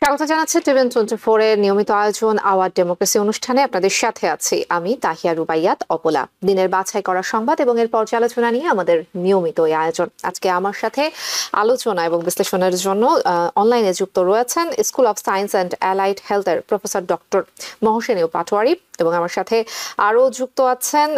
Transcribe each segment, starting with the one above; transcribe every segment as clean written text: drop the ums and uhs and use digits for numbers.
স্বাগত জানাচ্ছি টিভিএন 24 এর নিয়মিত আয়োজন আওয়ার ডেমোক্রেসি অনুষ্ঠানে আপনাদের সাথে আছি আমি তাহিয়া রুবাইয়াত অপলা। দিনের বাছাই করা সংবাদ এবং এর পর্যালোচনা নিয়ে আমাদের নিয়মিত এই আয়োজন। আজকে আমার সাথে আলোচনা এবং বিশ্লেষণের জন্য অনলাইনে যুক্ত রয়েছেন school of science and allied হেলথের প্রফেসর ডক্টর মহসিনীয় পাটোয়ারি এবং আমার সাথে আরও যুক্ত আছেন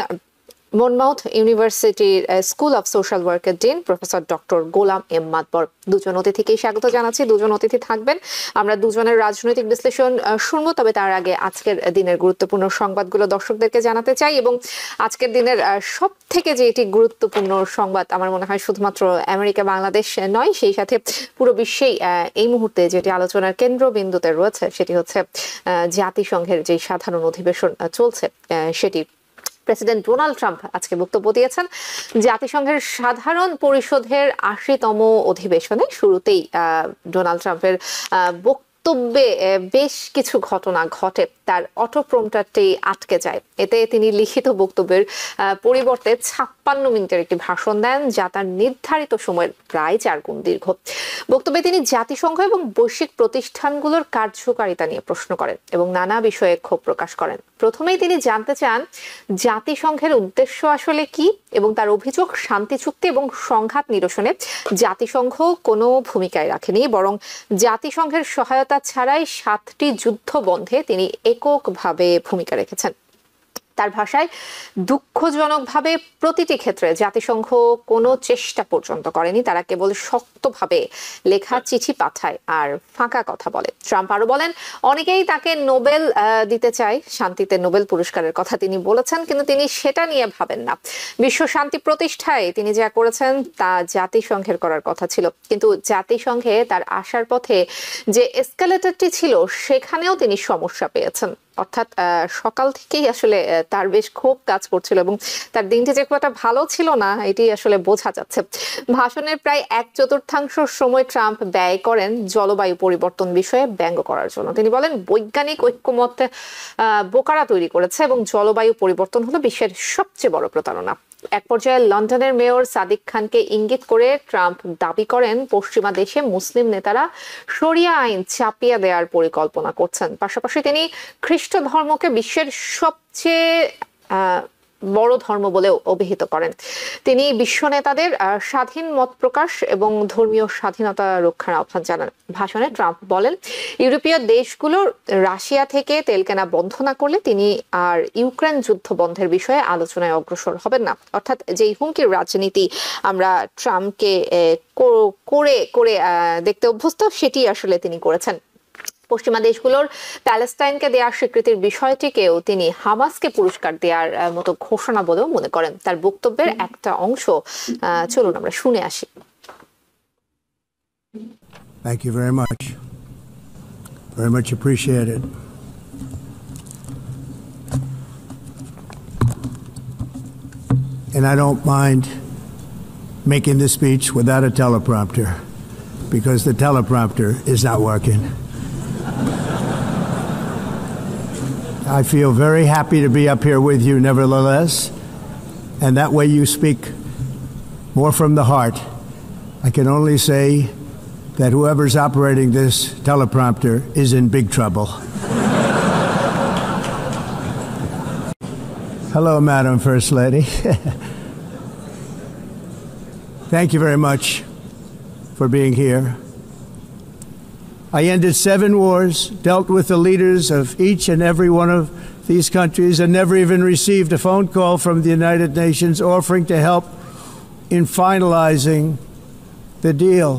মনমাউথ ইউনিভার্সিটির স্কুল অফ সোশ্যাল ওয়ার্কের ডিন প্রফেসর ডক্টর গোলাম এম মাতবর। দুজন অতিথিকেই স্বাগত জানাচ্ছি। দুজন অতিথি থাকবেন, আমরা দুজনের রাজনৈতিক বিশ্লেষণ শুনবো, তবে তার আগে আজকের দিনের গুরুত্বপূর্ণ সংবাদগুলো দর্শকদেরকে জানাতে চাই। এবং আজকের দিনের সব থেকে যে এটি গুরুত্বপূর্ণ সংবাদ আমার মনে হয় শুধুমাত্র আমেরিকা বাংলাদেশ নয়, সেই সাথে পুরো বিশ্বেই এই মুহূর্তে যেটি আলোচনার কেন্দ্রবিন্দুতে রয়েছে সেটি হচ্ছে জাতিসংঘের যে সাধারণ অধিবেশন চলছে সেটি। প্রেসিডেন্ট ডোনাল্ড ট্রাম্প আজকে বক্তব্য দিয়েছেন জাতিসংঘের সাধারণ পরিষদের ৮০তম অধিবেশনে। শুরুতেই ডোনাল্ড ট্রাম্পের বক্তব্যে বেশ কিছু ঘটনা ঘটে, তার অটো প্রম্পটারটি আটকে যায়। এতে তিনি লিখিত বক্তব্যের পরিবর্তে ৫৬ মিনিটের একটি ভাষণ দেন, যা তার নির্ধারিত সময়ের প্রায় ৪ গুণ দীর্ঘ। বক্তব্যে তিনি জাতিসংঘ এবং বৈশ্বিক প্রতিষ্ঠানগুলোর কার্যকারিতা নিয়ে প্রশ্ন করেন এবং নানা বিষয়ে ক্ষোভ প্রকাশ করেন। প্রথমেই তিনি জানতে চান জাতিসংঘের উদ্দেশ্য আসলে কি এবং তার অভিযোগ শান্তি চুক্তি এবং সংঘাত নিরসনে জাতিসংঘ কোনো ভূমিকায় রাখেনি, বরং জাতিসংঘের সহায়তা ছাড়াই ৭টি যুদ্ধ বন্ধে তিনি এককভাবে ভূমিকা রেখেছেন। তার ভাষায়, দুঃখজনকভাবে প্রতিটি ক্ষেত্রে জাতিসংঘ কোনো চেষ্টা পর্যন্ত করেনি, তারা কেবল শক্তভাবে লেখা চিঠি পাঠায় আর ফাঁকা কথা বলে। ট্রাম্প আরো বলেন, অনেকেই তাকে নোবেল দিতে চায়, শান্তিতে নোবেল পুরস্কারের কথা তিনি বলেছেন, কিন্তু তিনি সেটা নিয়ে ভাবেন না। বিশ্ব শান্তি প্রতিষ্ঠায় তিনি যা করেছেন তা জাতিসংঘের করার কথা ছিল, কিন্তু জাতিসংঘে তার আসার পথে যে এসকালেটরটি ছিল সেখানেও তিনি সমস্যা পেয়েছেন। অর্থাৎ সকাল থেকেই আসলে তার বেশ ক্ষোভ কাজ করছিল এবং তার দিনটি যে খুব একটা ভালো ছিল না এটি আসলে বোঝা যাচ্ছে। ভাষণের প্রায় 1/4 সময় ট্রাম্প ব্যয় করেন জলবায়ু পরিবর্তন বিষয়ে ব্যঙ্গ করার জন্য। তিনি বলেন, বৈজ্ঞানিক ঐক্যমত বোকারা তৈরি করেছে এবং জলবায়ু পরিবর্তন হলো বিশ্বের সবচেয়ে বড় প্রতারণা। এক পর্যায়ে লন্ডনের মেয়র সাদিক খানকে ইঙ্গিত করে ট্রাম্প দাবি করেন পশ্চিমা দেশে মুসলিম নেতারা শরিয়া আইন চাপিয়ে দেওয়ার পরিকল্পনা করছেন। পাশাপাশি তিনি খ্রিস্ট ধর্মকে বিশ্বের সবচেয়ে বড় ধর্ম বলেও অভিহিত করেন। তিনি বিশ্ব নেতাদের স্বাধীন মত প্রকাশ এবং ধর্মীয় স্বাধীনতা রক্ষার আহ্বান জানান। ভাষণে ট্রাম্প বলেন, ইউরোপীয় দেশগুলোর রাশিয়া থেকে তেল কেনা বন্ধ না করলে তিনি আর ইউক্রেন যুদ্ধ বন্ধের বিষয়ে আলোচনায় অগ্রসর হবেন না। অর্থাৎ যেই হুমকির রাজনীতি আমরা ট্রাম্পকে করে করে দেখতে অভ্যস্ত সেটি আসলে তিনি করেছেন। পশ্চিমা দেশগুলোর প্যালেস্টাইনকে দেওয়ার স্বীকৃতির বিষয়টিকেও তিনি হামাসকে পুরস্কার দেওয়ার মতো ঘোষণা বলেও মনে করেন। তার বক্তব্যের একটা অংশ চলুন আমরা শুনে আসি। Thank you very much. Very much appreciated. And I don't mind making this speech without a teleprompter because the teleprompter is not working. I feel very happy to be up here with you nevertheless, and that way you speak more from the heart. I can only say that whoever's operating this teleprompter is in big trouble. Hello, Madam First Lady. Thank you very much for being here. I ended 7 wars, dealt with the leaders of each and every one of these countries, and never even received a phone call from the United Nations offering to help in finalizing the deal.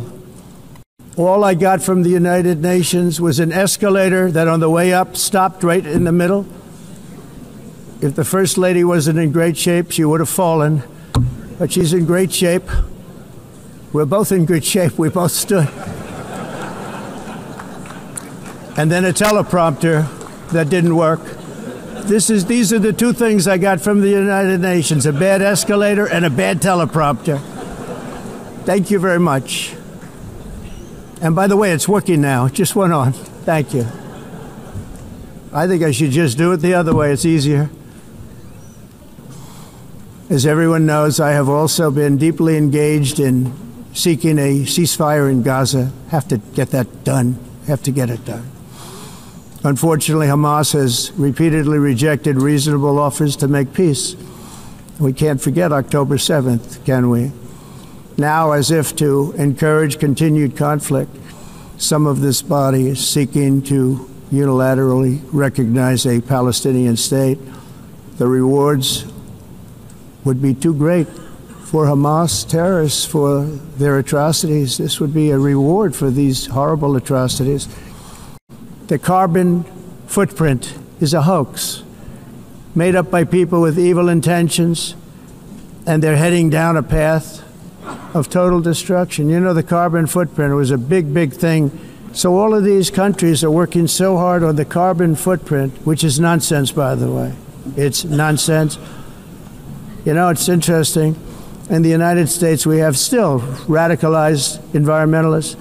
All I got from the United Nations was an escalator that on the way up stopped right in the middle. If the First Lady wasn't in great shape, she would have fallen, but she's in great shape. We're both in good shape. We both stood. And then a teleprompter that didn't work. These are the 2 things I got from the United Nations, a bad escalator and a bad teleprompter. Thank you very much. And by the way, it's working now. It just went on. Thank you. I think I should just do it the other way. It's easier. As everyone knows, I have also been deeply engaged in seeking a ceasefire in Gaza. Have to get that done have to get it done. Unfortunately, Hamas has repeatedly rejected reasonable offers to make peace. We can't forget October 7th, can we? Now, as if to encourage continued conflict, some of this body is seeking to unilaterally recognize a Palestinian state. The rewards would be too great for Hamas terrorists for their atrocities. This would be a reward for these horrible atrocities. The carbon footprint is a hoax made up by people with evil intentions, and they're heading down a path of total destruction. You know, the carbon footprint was a big, big thing. So all of these countries are working so hard on the carbon footprint, which is nonsense, by the way. It's nonsense. You know, it's interesting. In the United States, we have still radicalized environmentalists,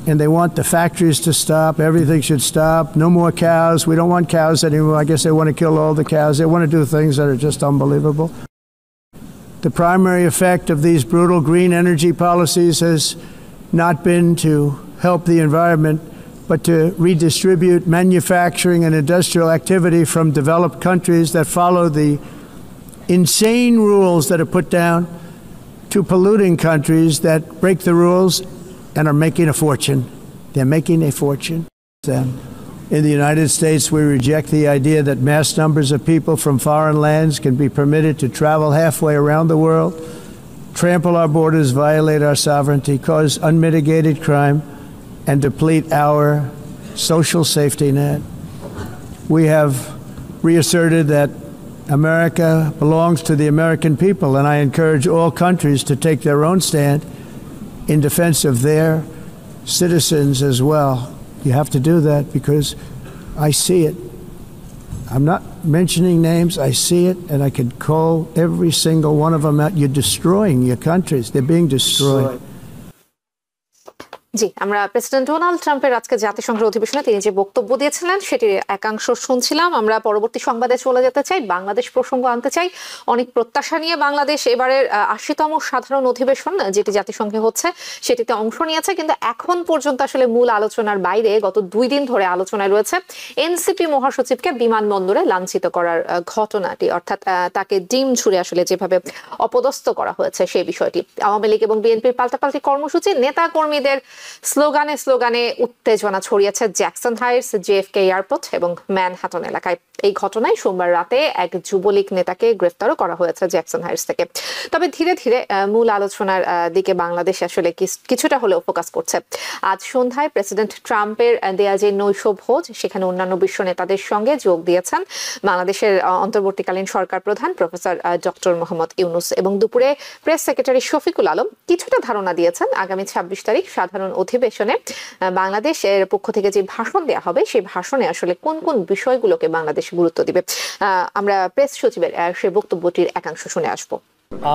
and they want the factories to stop. Everything should stop. No more cows. We don't want cows anymore. I guess they want to kill all the cows. They want to do things that are just unbelievable. The primary effect of these brutal green energy policies has not been to help the environment, but to redistribute manufacturing and industrial activity from developed countries that follow the insane rules that are put down to polluting countries that break the rules and are making a fortune. They're making a fortune. In the United States, we reject the idea that mass numbers of people from foreign lands can be permitted to travel halfway around the world, trample our borders, violate our sovereignty, cause unmitigated crime, and deplete our social safety net. We have reasserted that America belongs to the American people, and I encourage all countries to take their own stand in defense of their citizens as well. You have to do that because I see it. I'm not mentioning names. I see it, and I could call every single one of them out. You're destroying your countries. They're being destroyed. জি, আমরা president Donald ট্রাম্পের আজকে জাতিসংঘের অধিবেশনে তিনি যে বক্তব্য দিয়েছিলেন সেটির একাংশ শুনছিলাম। আমরা পরবর্তী সংবাদে চলে যেতে চাই, বাংলাদেশ প্রসঙ্গ আনতে চাই। অনেক প্রত্যাশা নিয়ে বাংলাদেশ এবারের ৮০তম সাধারণ অধিবেশন যেটি জাতিসংঘে হচ্ছে সেটিতে অংশ নিয়েছে, কিন্তু এখন পর্যন্ত আসলে মূল আলোচনার বাইরে গত 2 দিন ধরে আলোচনায় রয়েছে এনসিপি মহাসচিবকে বিমানবন্দরে লাঞ্ছিত করার ঘটনাটি, অর্থাৎ তাকে ডিম ছুঁড়ে আসলে যেভাবে অপদস্থ করা হয়েছে সেই বিষয়টি। আওয়ামী লীগ এবং বিএনপির পাল্টাপাল্টি কর্মসূচি, নেতা কর্মীদের স্লোগানে স্লোগানে উত্তেজনা ছড়িয়েছে জ্যাকসন হাইটস, জেএফকে এয়ারপোর্ট এবং ম্যানহাটন এলাকায়। এই ঘটনায় সোমবার রাতে এক যুবলীগ নেতাকে গ্রেফতারও করা হয়েছে জ্যাকসন হাইটস থেকে। তবে ধীরে ধীরে মূল আলোচনার দিকে বাংলাদেশ আসলে কিছুটা হলেও ফোকাস করছে। আজ সন্ধ্যায় প্রেসিডেন্ট ট্রাম্পের দেয়া যে নৈশ ভোজ, সেখানে অন্যান্য বিশ্ব নেতাদের সঙ্গে যোগ দিয়েছেন বাংলাদেশের অন্তর্বর্তীকালীন সরকার প্রধান প্রফেসর ডক্টর মোহাম্মদ ইউনুস, এবং দুপুরে প্রেস সেক্রেটারি শফিকুল আলম কিছুটা ধারণা দিয়েছেন আগামী 26 তারিখ সাধারণ অধিবেশনে বাংলাদেশের পক্ষ থেকে যে ভাষণ দেওয়া হবে সেই ভাষণে আসলে কোন কোন বিষয়গুলোকে বাংলাদেশ গুরুত্ব দিবে। আমরা প্রেস সচিবের সেই বক্তব্যটির একাংশ শুনে আসবো।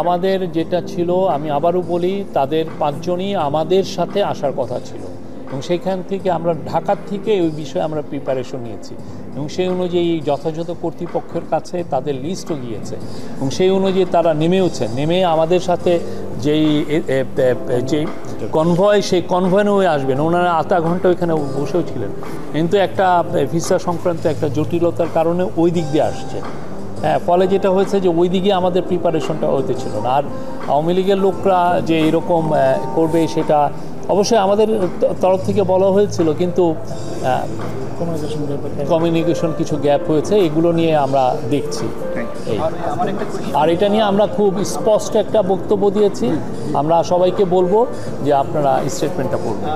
আমাদের যেটা ছিল, আমি আবারও বলি, তাদের 5 জনই আমাদের সাথে আসার কথা ছিল, এবং সেইখান থেকে আমরা ঢাকার থেকে ওই বিষয়ে আমরা প্রিপারেশন নিয়েছি, এবং সেই অনুযায়ী যথাযথ কর্তৃপক্ষের কাছে তাদের লিস্টও গিয়েছে, এবং সেই অনুযায়ী তারা নেমে আমাদের সাথে যেই কনভয়, সেই কনভয় নিয়ে আসবেন। ওনারা আধা ঘন্টা ওইখানে বসেও ছিলেন, কিন্তু একটা ভিসা সংক্রান্ত একটা জটিলতার কারণে ওই দিক দিয়ে আসছে। হ্যাঁ, ফলে যেটা হয়েছে যে ওই দিকে আমাদের প্রিপারেশনটা হতে ছিল না। আর আওয়ামী লীগের লোকরা যে এরকম করবে সেটা অবশ্যই আমাদের তরফ থেকে বলা হয়েছিল, কিন্তু কমিউনিকেশন কিছু গ্যাপ হয়েছে, এগুলো নিয়ে আমরা দেখছি। আর এটা নিয়ে আমরা খুব স্পষ্ট একটা বক্তব্য দিয়েছি, আমরা সবাইকে বলবো যে আপনারা স্টেটমেন্টটা পড়বেন।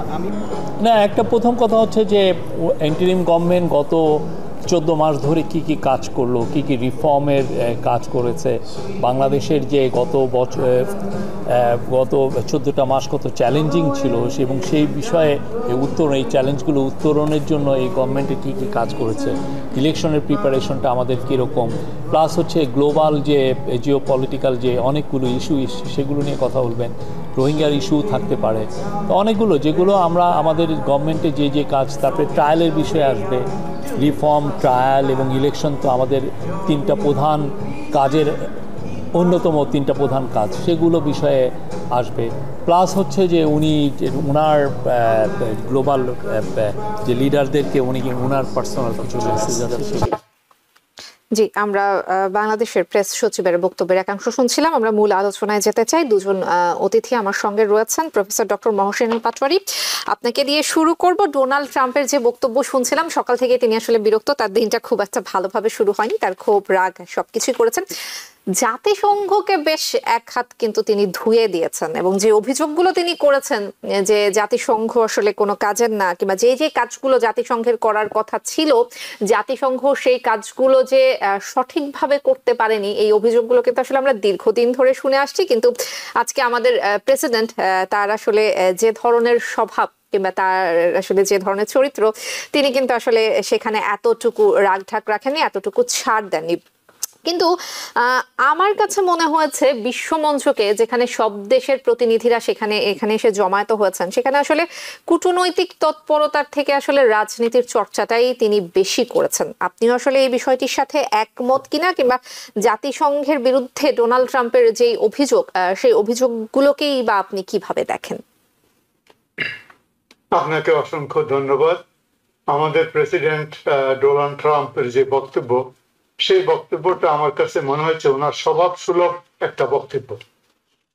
না, একটা প্রথম কথা হচ্ছে যে ইন্টারিম গভর্নমেন্ট গত 14 মাস ধরে কি কি কাজ করলো, কি কি রিফর্মের কাজ করেছে, বাংলাদেশের যে গত 14টা মাস কত চ্যালেঞ্জিং ছিল, এবং সেই বিষয়ে এই চ্যালেঞ্জগুলো উত্তরণের জন্য এই গভর্নমেন্টে কী কী কাজ করেছে, ইলেকশনের প্রিপারেশনটা আমাদের কীরকম, প্লাস হচ্ছে গ্লোবাল যে জিও পলিটিক্যাল যে অনেকগুলো ইস্যু সেগুলো নিয়ে কথা বলবেন, রোহিঙ্গার ইস্যু থাকতে পারে, তো অনেকগুলো যেগুলো আমরা আমাদের গভর্নমেন্টে যে কাজ, তারপরে ট্রায়ালের বিষয়ে আসবে, রিফর্ম, ট্রায়াল এবং ইলেকশন তো আমাদের 3টা প্রধান কাজের অন্যতম 3টা প্রধান কাজ, সেগুলো বিষয়ে আসবে, প্লাস হচ্ছে যে উনি ওনার গ্লোবাল যে লিডারদেরকে উনি ওনার পার্সোনাল কিছু মেসেজ আছে। জি, আমরা বাংলাদেশের প্রেস সচিবের বক্তব্যের একাংশ শুনছিলাম। আমরা মূল আলোচনায় যেতে চাই। দুজন অতিথি আমার সঙ্গে রয়েছেন, প্রফেসর ডক্টর মহসিন পাটোয়ারি, আপনাকে দিয়ে শুরু করব। ডোনাল্ড ট্রাম্পের যে বক্তব্য শুনছিলাম, সকাল থেকে তিনি আসলে বিরক্ত, তার দিনটা খুব একটা ভালোভাবে শুরু হয়নি, তার ক্ষোভ রাগ সবকিছুই করেছেন। জাতিসংঘকে বেশ এক হাত কিন্তু তিনি ধুয়ে দিয়েছেন, এবং যে অভিযোগগুলো তিনি করেছেন যে জাতিসংঘ আসলে কোনো কাজের না, কিংবা যে যে কাজগুলো জাতিসংঘের করার কথা ছিল জাতিসংঘ সেই কাজগুলো যে সঠিকভাবে করতে পারেনি, এই অভিযোগগুলো কিন্তু আসলে আমরা দীর্ঘদিন ধরে শুনে আসছি। কিন্তু আজকে আমাদের প্রেসিডেন্ট তার আসলে যে ধরনের স্বভাব কিংবা তার আসলে যে ধরনের চরিত্র, তিনি কিন্তু আসলে সেখানে এতটুকু রাগঢাক রাখেননি, এতটুকু ছাড় দেননি। কিন্তু আমার কাছে মনে হয়েছে বিশ্বমঞ্চকে, যেখানে সব দেশের প্রতিনিধিরা এখানে এসে জমায়েত হয়েছেন, সেখানে আসলে কূটনৈতিক তৎপরতার থেকে আসলে রাজনীতির চর্চাটাই তিনি বেশি করেছেন। আপনিও আসলে এই বিষয়টির সাথে একমত কিনা, কিংবা জাতিসংঘের বিরুদ্ধে ডোনাল্ড ট্রাম্পের যেই অভিযোগ, সেই অভিযোগগুলোকেই বা আপনি কিভাবে দেখেন? আপনাকে অসংখ্য ধন্যবাদ। আমাদের প্রেসিডেন্ট ডোনাল্ড ট্রাম্পের যে বক্তব্য, সেই বক্তব্যটা আমার কাছে মনে হচ্ছে ওনার স্বভাব সুলভ একটা বক্তব্য।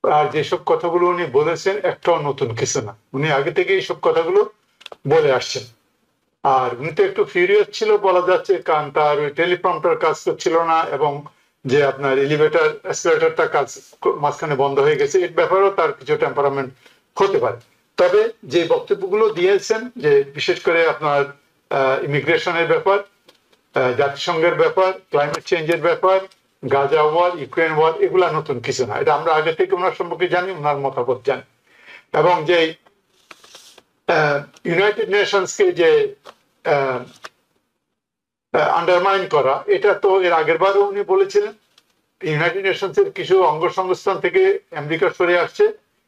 আর যেসব কথাগুলো উনি বলেছেন একটাও নতুন কিছু না, উনি আগে থেকে এইসব কথাগুলো বলে আসছেন। আর উনি তো একটু ফিউরিয়াস ছিল বলা যাচ্ছে, কারণ তার ওই টেলিপ্রম্পটার কাজ করছিল না, এবং যে আপনার এলিভেটর এসকেলেটরটা কাজ মাঝখানে বন্ধ হয়ে গেছে, এর ব্যাপারেও তার কিছু টেম্পারামেন্ট হতে পারে। তবে যে বক্তব্যগুলো দিয়েছেন, যে বিশেষ করে আপনার ইমিগ্রেশনের ব্যাপার, জাতিসংঘের ব্যাপার, ক্লাইমেট চেঞ্জের ব্যাপার, গাজা ওয়ার, ইউক্রেন ওয়ার, এগুলা নতুন কিছু না। এটা আমরা আগে থেকে ওনার সম্পর্কে জানি, ওনার মতামত জানি। এবং যে ইউনাইটেড নেশনসকে যে আন্ডারমাইন করা, এটা তো এর আগের বারও উনি বলেছিলেন। ইউনাইটেড নেশনস এর কিছু অঙ্গ সংস্থান থেকে আমেরিকা সরে আসছে,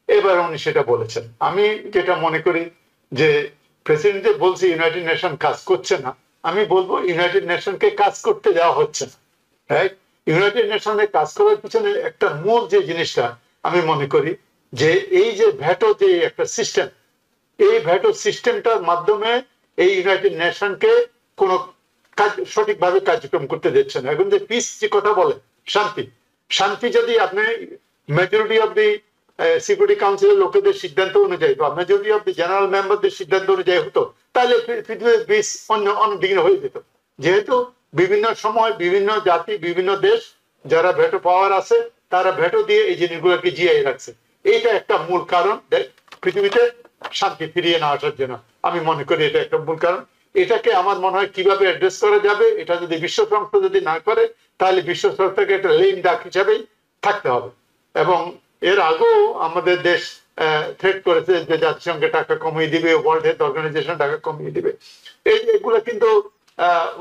এবার উনি সেটা বলেছেন। আমি যেটা মনে করি যে প্রেসিডেন্ট যে বলছে ইউনাইটেড নেশন কাজ করছে না, আমি বলবো ইউনাইটেড নেশনকে কাজ করতে দেওয়া হচ্ছে না। রাইট? ইউনাইটেড নেশনে কাজ করার পিছনে একটা মূল যে জিনিসটা আমি মনে করি, যে এই যে ভ্যাটো যে একটা সিস্টেম, এই ভ্যাটো সিস্টেমটার মাধ্যমে এই ইউনাইটেড নেশনকে কোনো কাজ সঠিকভাবে কার্যক্রম করতে দিচ্ছে না। এখন যে পিস যে কথা বলে, শান্তি, শান্তি যদি আপনি মেজরিটি অফ দি সিকিউরিটি কাউন্সিলের লোকেদের সিদ্ধান্ত অনুযায়ী বা মেজরিটি অফ দি জেনারেল মেম্বারদের সিদ্ধান্ত অনুযায়ী হতো, তাহলে পৃথিবীর পিস অন্য দিকে হয়ে যেত। যেহেতু বিভিন্ন সময় বিভিন্ন জাতি, বিভিন্ন দেশ যারা ভেটো পাওয়ার আছে, তারা ভেটো দিয়ে এই জিনিসগুলোকে জিয়াই রাখছে। এইটা একটা মূল কারণ পৃথিবীতে শান্তি ফিরিয়ে না আসার জন্য। আমি মনে করি এটা একটা মূল কারণ। এটাকে আমার মনে হয় কিভাবে অ্যাড্রেস করা যাবে, এটা যদি বিশ্ব সংস্থা যদি না করে, তাহলে বিশ্ব সংস্থাকে একটা লেম ডাক হিসাবেই থাকতে হবে। এবং এর আগেও আমাদের দেশ থ্রেট করেছে যে জাতিসংঘে টাকা কমিয়ে দিবে, ওয়ার্ল্ড হেলথ অর্গানাইজেশন টাকা কমিয়ে দিবে। এগুলো কিন্তু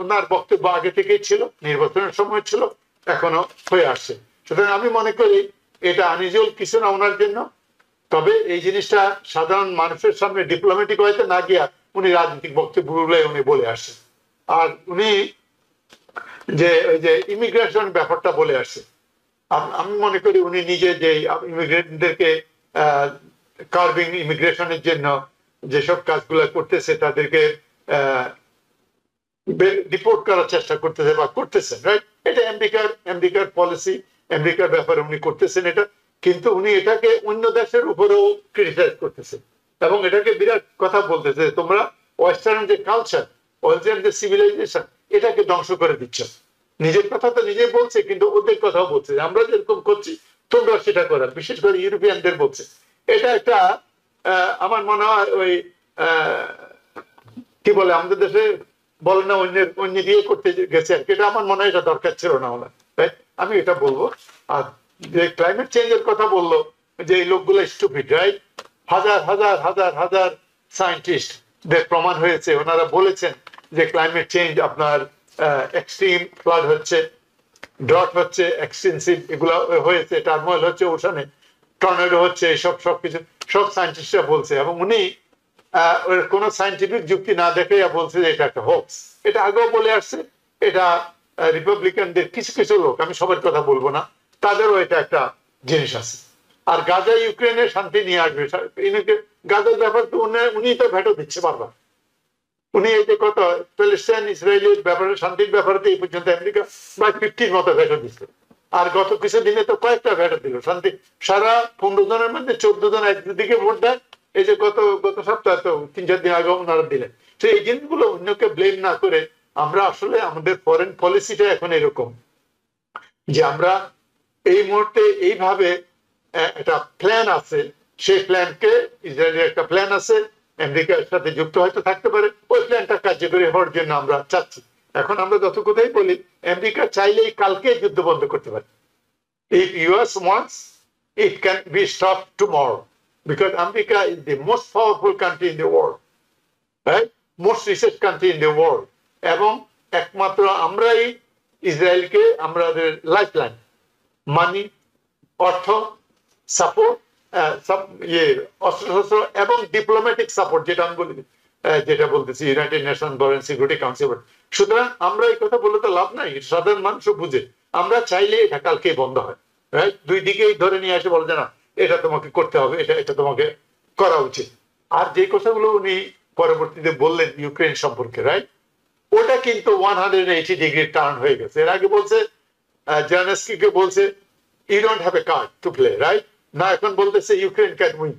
ওনার বক্তব্য আগে থেকেই ছিল, নির্বাচনের সময় ছিল, এখনো হয়ে আসছে। সুতরাং আমি মনে করি এটা আনইউজুয়াল কিছু না ওনার জন্য। তবে এই জিনিসটা সাধারণ মানুষের সামনে ডিপ্লোম্যাটিক হইতে না গিয়া উনি রাজনৈতিক বক্তব্যগুলো উনি বলে আসছে। আর উনি যে ওই যে ইমিগ্রেশন ব্যাপারটা বলে আসছে, আমি মনে করি উনি নিজে যে ইমিগ্রেন্টদেরকে কার্বিং ইমিগ্রেশনের জন্য যেসব কাজগুলো করতেছে, তাদেরকে রিপোর্ট করার চেষ্টা করতেছে বা করতেছেন, রাইট? এটা আমেরিকার পলিসি, আমেরিকার ব্যাপারে উনি করতেছেন এটা। কিন্তু উনি এটাকে অন্য দেশের উপরেও ক্রিটিসাইজ করতেছে, এবং এটাকে বিরাট কথা বলতেছে, তোমরা ওয়েস্টার্ন যে কালচার, ওয়েস্টার্ন যে সিভিলাইজেশন, এটাকে ধ্বংস করে দিচ্ছ। নিজের কথা তো নিজেই বলছে, কিন্তু ওদের কথাও বলছে, আমরা যেরকম করছি তোমরা সেটা করার, বিশেষ করে ইউরোপিয়ানদের বলছে। এটা একটা আমার মনে হয় ওই কি বলে আমাদের দেশে বলে না, অন্য দিয়ে করতে গেছে আর কি। এটা আমার মনে হয় এটা দরকার ছিল না ওনার, আমি এটা বলবো। আর যে ক্লাইমেট চেঞ্জের কথা বললো, যে এই লোকগুলো স্টুপিড, রাইট? হাজার হাজার হাজার হাজার সায়েন্টিস্ট প্রমাণ হয়েছে, ওনারা বলেছেন যে ক্লাইমেট চেঞ্জ আপনার এক্সট্রিম ফ্লাড হচ্ছে, ড্রট হচ্ছে, এক্সটেন্সিভ এগুলো হয়েছে, টার্মোয়েল হচ্ছে ওশানে, টর্নেডো হচ্ছে, সবকিছু সব সায়েন্টিস্টরা বলছে। এবং উনি কোনো সায়েন্টিফিক যুক্তি না দেখে বলছে যে এটা একটা হোক্স। এটা আগেও বলে আসছে। এটা রিপাবলিকানদের কিছু কিছু লোক, আমি সবার কথা বলবো না, তাদেরও এটা একটা জিনিস আছে। আর গাজা ইউক্রেনে শান্তি নিয়ে আসবে। গাজার ব্যাপার তো উনি তো ভেটো দিচ্ছে বারবার। উনি এই যে কত প্যালেস্টাইন ইসরায়েলের ব্যাপারে শান্তির ব্যাপারে এই পর্যন্ত আমেরিকা প্রায় 50 মতো ভেটো দিচ্ছে। আর গত কিছুদিনে তো কয়েকটা ভেটো দিল শান্তি। সারা 15 জনের মধ্যে 14 জন একদিকে ভোট দেয়। এই যে গত সপ্তাহে তো 3-4 দিন আগে ওনারা দিলেন। তো এই জিনিসগুলো অন্যকে ব্লেম না করে আমরা আসলে আমাদের ফরেন পলিসিটা এখন এরকম যে আমরা এই মুহূর্তে এইভাবে একটা প্ল্যান আছে, সেই প্ল্যানকে ইসরায়েলের একটা প্ল্যান আছে, আমেরিকার সাথে যুক্ত হয়তো থাকতে পারে, ওই প্ল্যানটা কার্যকরী হওয়ার জন্য আমরা চাচ্ছি। এখন আমরা যত কথাই বলি, আমেরিকা চাইলেই কালকে যুদ্ধ বন্ধ করতে পারে। If US wants, it can be stopped tomorrow because America is the most powerful country in the world, right? Most richest country in the world. এবং একমাত্র আমরাই ইসরায়েলকে আমাদের লাইফলাইন, মানি, অর্থ, সাপোর্ট, অস্ত্রশস্ত্র এবং ডিপ্লোম্যাটিক সাপোর্ট, যেটা আমি বলি, যেটা বলতেছি ইউনাইটেড নেশন বলেন, সিকিউরিটি কাউন্সিল। সুতরাং আমরা এই কথা বলে তো লাভ নাই, সাধারণ মানুষও বুঝে। আমরা চাইলে এটা কালকেই বন্ধ হয়, রাইট? দুই দিকেই ধরে নিয়ে এসে বলে যে না, এটা তোমাকে করতে হবে, এটা তোমাকে করা উচিত। আর যে কথাগুলো উনি পরবর্তীতে বললেন ইউক্রেন সম্পর্কে, রাইট, ওটা কিন্তু 180 ডিগ্রি টার্ন হয়ে গেছে। এর আগে বলছে, জেলেনস্কিকে বলছে you don't have a card to play, right? না এখন বলতেছে Ukraine can win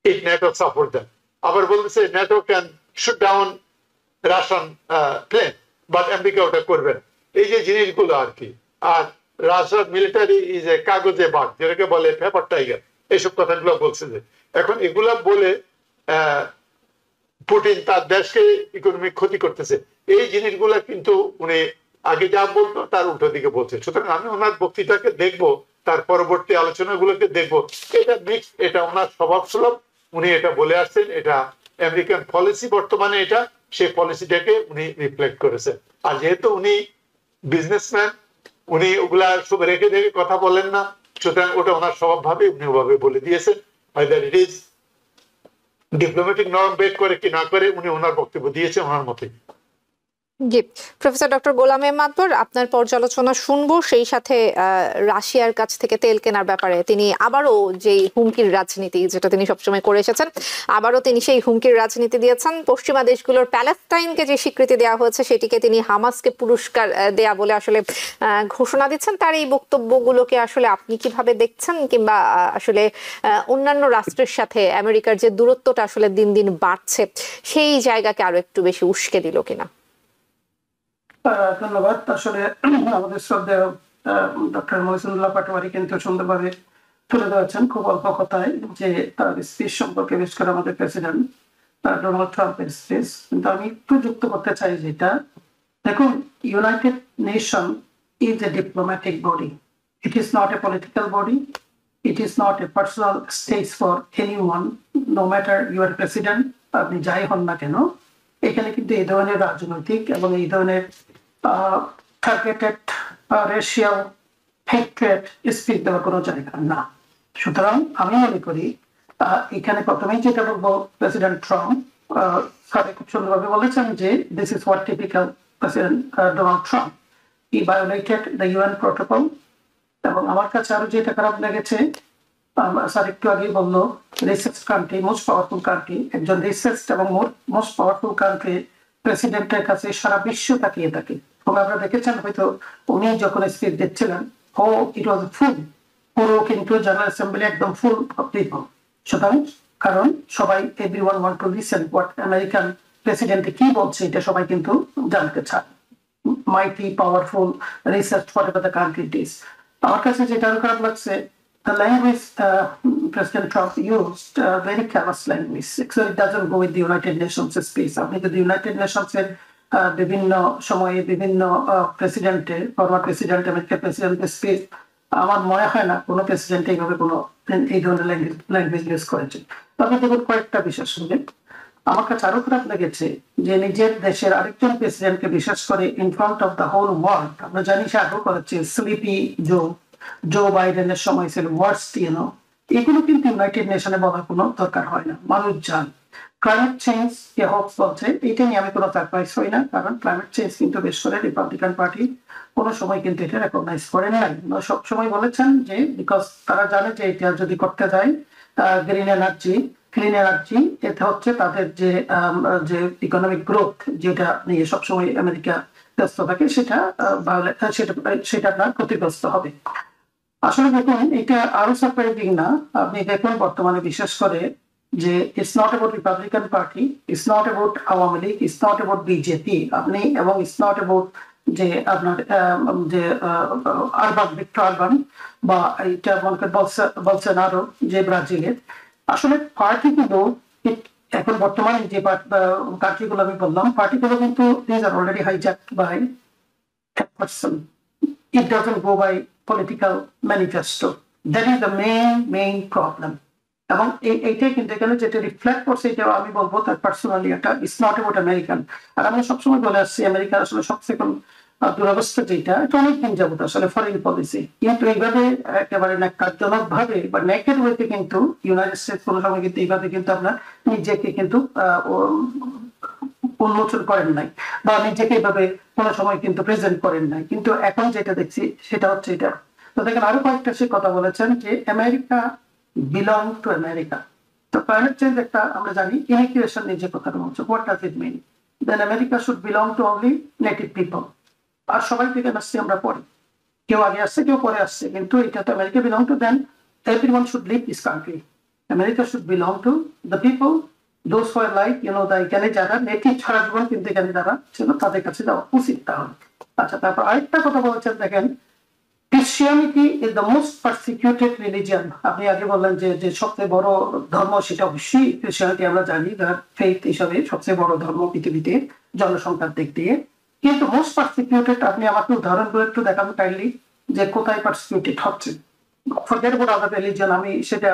if NATO support দেন। আবার বলতেছে NATO can shoot down Russian plane, but America ওটা করবে না। এই যে জিনিসগুলো আর কি। আর রাশিয়ার মিলিটারি ইজ এ কাগজে বাঘ, যেটাকে বলে পেপার টাইগার, এইসব কথাগুলো বলছে। যে এখন এগুলা বলে পুতিন তার দেশকে ইকোনমিক ক্ষতি করতেছে, এই জিনিসগুলা কিন্তু উনি আগে যা বলতো তার উল্টো দিকে বলছে। সুতরাং আমি ওনার বক্তৃতাকে দেখবো, তার পরবর্তী আলোচনাগুলোকে দেখবো, এটা মিক্স, এটা ওনার স্বভাব সুলভ, উনি এটা বলে আসছেন, এটা আমেরিকান পলিসি বর্তমানে, এটা সেই পলিসিটাকে উনি রিফ্লেক্ট করেছেন। আর যেহেতু উনি বিজনেসম্যান, উনি ওগুলা সব রেখে রেখে কথা বলেন না, সুতরাং ওটা ওনার স্বভাবভাবে উনি ওভাবে বলে দিয়েছেন। আইদার ইট ইজ ডিপ্লোম্যাটিক নরম বের করে কি না করে, উনি ওনার বক্তব্য দিয়েছেন ওনার মতে। জি, প্রফেসর ডক্টর গোলাম মাতবর, আপনার পর্যালোচনা শুনবো। সেই সাথে রাশিয়ার কাছ থেকে তেল কেনার ব্যাপারে তিনি আবারও যেই হুমকির রাজনীতি, যেটা তিনি সবসময় করে এসেছেন, আবারও তিনি সেই হুমকির রাজনীতি দিয়েছেন। পশ্চিমা দেশগুলোর প্যালেস্টাইনকে যে স্বীকৃতি দেওয়া হয়েছে, সেটিকে তিনি হামাসকে পুরস্কার দেয়া বলে আসলে ঘোষণা দিচ্ছেন। তার এই বক্তব্যগুলোকে আসলে আপনি কিভাবে দেখছেন, কিংবা আসলে অন্যান্য রাষ্ট্রের সাথে আমেরিকার যে দূরত্বটা আসলে দিন দিন বাড়ছে, সেই জায়গাকে আরো একটু বেশি উস্কে দিল কিনা? ধন্যবাদ। আসলে আমাদের শ্রদ্ধেয় ডক্টর মহিসুল্লাহ পাটোয়ারি কিন্তু সুন্দরভাবে তুলে ধরেছেন খুব অল্প কথায় যে তার স্পিচ সম্পর্কে, বিশেষ করে আমাদের প্রেসিডেন্ট ডোনাল্ড ট্রাম্পের স্পিচ। কিন্তু আমি একটু যুক্ত করতে চাই যেটা, দেখুন, united nation is a diplomatic body, it is not a political body, it is not a personal stage for anyone, no matter your president, আপনি যাই হন না কেন। এখানে কিন্তু এই ধরনের রাজনৈতিক এবং এই ধরনের টার্গেটেড রেশিয়াল হেট্রেড স্পিচ দেওয়ার কোনো জায়গা না। সুতরাং আমি মনে করি এখানে প্রথমেই যেটা বলবো, প্রেসিডেন্ট ট্রাম্প খুব সুন্দরভাবে বলেছেন যে this is what typical president Donald Trump, he violated the UN protocol. এবং আমার কাছে আরো যেটা খারাপ লেগেছে, স্যার একটু আগেই বললো research country, most powerful country, একজন রিসার্চ এবং মোস্ট পাওয়ারফুল কান্ট্রি প্রেসিডেন্টের কাছে সারা বিশ্ব তাকিয়ে থাকে। এবং আপনারা দেখেছেন হয়তো উনি যখন স্পিচ দিচ্ছিলেন, ইট ওয়াজ ফুল, পুরো কিন্তু জেনারেল অ্যাসেম্বলি একদম ফুল অফ পিপল। সুতরাং কারণ সবাই, everyone want to listen what American president কি বলছে, এটা সবাই কিন্তু জানতে চায়। Mighty, powerful, research, whatever the country it is. আমার কাছে যেটা আরো খারাপ লাগছে, the language President Trump used, very careless language. Actually, it doesn't go with the United Nations space. আপনি যদি ইউনাইটেড নেশনসের বিভিন্ন সময়ে বিভিন্ন প্রেসিডেন্টের, ফরমার প্রেসিডেন্ট, আমেরিকার প্রেসিডেন্টের স্পিচ, আমার মনে হয় না কোনো প্রেসিডেন্ট এইভাবে কোনো এই ধরনের ল্যাঙ্গুয়েজ ইউজ করেছে। তবে দেখুন কয়েকটা বিষয় শুনবেন। আমার কাছে আরো খারাপ লেগেছে যে নিজের দেশের আরেকজন প্রেসিডেন্টকে, বিশেষ করে in front of the whole world, আমরা জানি সে আগ্রহ করেছে স্লিপি জো বাইডেনের সময় ছিল ওয়ার্ডস, এগুলো কিন্তু ইউনাইটেড নেশনে বলার কোনো দরকার হয় না, মানুষ জান। ক্লাইমেট চেঞ্জ কে হক্স বলছে, এটা নিয়ে আমি কোনো সারপ্রাইজ হই না, কারণ ক্লাইমেট চেঞ্জ কিন্তু বেশ করে রিপাবলিকান পার্টি কোনো সময় কিন্তু এটা রেকগনাইজ করেন নাই। সব সময় বলেছেন যে বিকজ তারা জানে যে এটা যদি করতে যায় গ্রিন এনার্জি, ক্লিন এনার্জি, এটা হচ্ছে তাদের যে ইকোনমিক গ্রোথ যেটা নিয়ে সবসময় আমেরিকা ব্যস্ত থাকে, সেটা সেটা আপনার ক্ষতিগ্রস্ত হবে। আসলে দেখুন, এটা আরো সারপ্রাইজিং না। আপনি দেখুন বর্তমানে বিশেষ করে যে it's not about Republican party, it's not about Awami League, it's not about BJP, আপনি এবং ইটস নট অ্যাবাউট যে আপনার যে আরবান, ভিক্টর আরবান, বা এটা মনে করেন বলসোনারো যে ব্রাজিলের। আসলে পার্টিগুলো এখন বর্তমানে যে কান্ট্রিগুলো আমি বললাম, পার্টিগুলো কিন্তু this are already hijacked by a person. It doesn't go by political manifesto. That is the main problem. এবং এইটাই কিন্তু এখানে যেটা রিফ্লেক্ট করছে, এটা আমি বলবো তার পার্সোনালি একটা ইটস নট অ্যাবাউট আমেরিকান। আর আমি সবসময় বলে আসছি আমেরিকার আসলে সবচেয়ে দুরবস্থা যেটা, এটা অনেকদিন যাবত আসলে ফরেন পলিসি, কিন্তু এইভাবে একেবারে ন্যাক্কারজনক ভাবে বা নেকেড ওয়েতে কিন্তু ইউনাইটেড স্টেটস কোনো সময় কিন্তু এইভাবে কিন্তু আপনার নিজেকে কিন্তু উন্মোচন করেন নাই, বা নিজেকে এইভাবে কোনো সময় কিন্তু প্রেজেন্ট করেন নাই। কিন্তু এখন যেটা দেখছি সেটা হচ্ছে এটা। তো দেখেন আরো কয়েকটা সে কথা বলেছেন যে আমেরিকা বিলং টু আমেরিকা। তো ক্লাইমেট চেঞ্জ একটা আমরা জানি ইনিকুয়েশন নিয়ে যে কথাটা বলছে, what does it mean? Then America should belong to only native people. আর সবাই থেকে আসছি আমরা পরে, কেউ আগে আসছে কেউ পরে আসছে, কিন্তু এটা তো America belong to, then everyone should leave this country. America should belong to the people, those for life এখানে যারা নেটিভ ছাড়া জীবন কিন্তু এখানে যারা ছিল তাদের কাছে যাওয়া উচিত তাহলে। আচ্ছা, তারপর আরেকটা কথা বলেছেন, দেখেন Christianity is the most persecuted religion. আপনি আগে বললেন যে সবচেয়ে বড় ধর্ম, সেটা অবশ্যই ক্রিশ্চিয়ানিটি, আমরা জানি যার ফেইথ হিসাবে সবচেয়ে বড় ধর্ম পৃথিবীতে জনসংখ্যার দিক দিয়ে। কিন্তু মোস্ট পারসিকিউটেড, আপনি আমাকে উদাহরণগুলো একটু দেখান কাইন্ডলি, যে কোথায় পারসিকিউটেড হচ্ছে। ফরগেট অ্যাবাউট আদার রিলিজিয়ন, আমি সেটা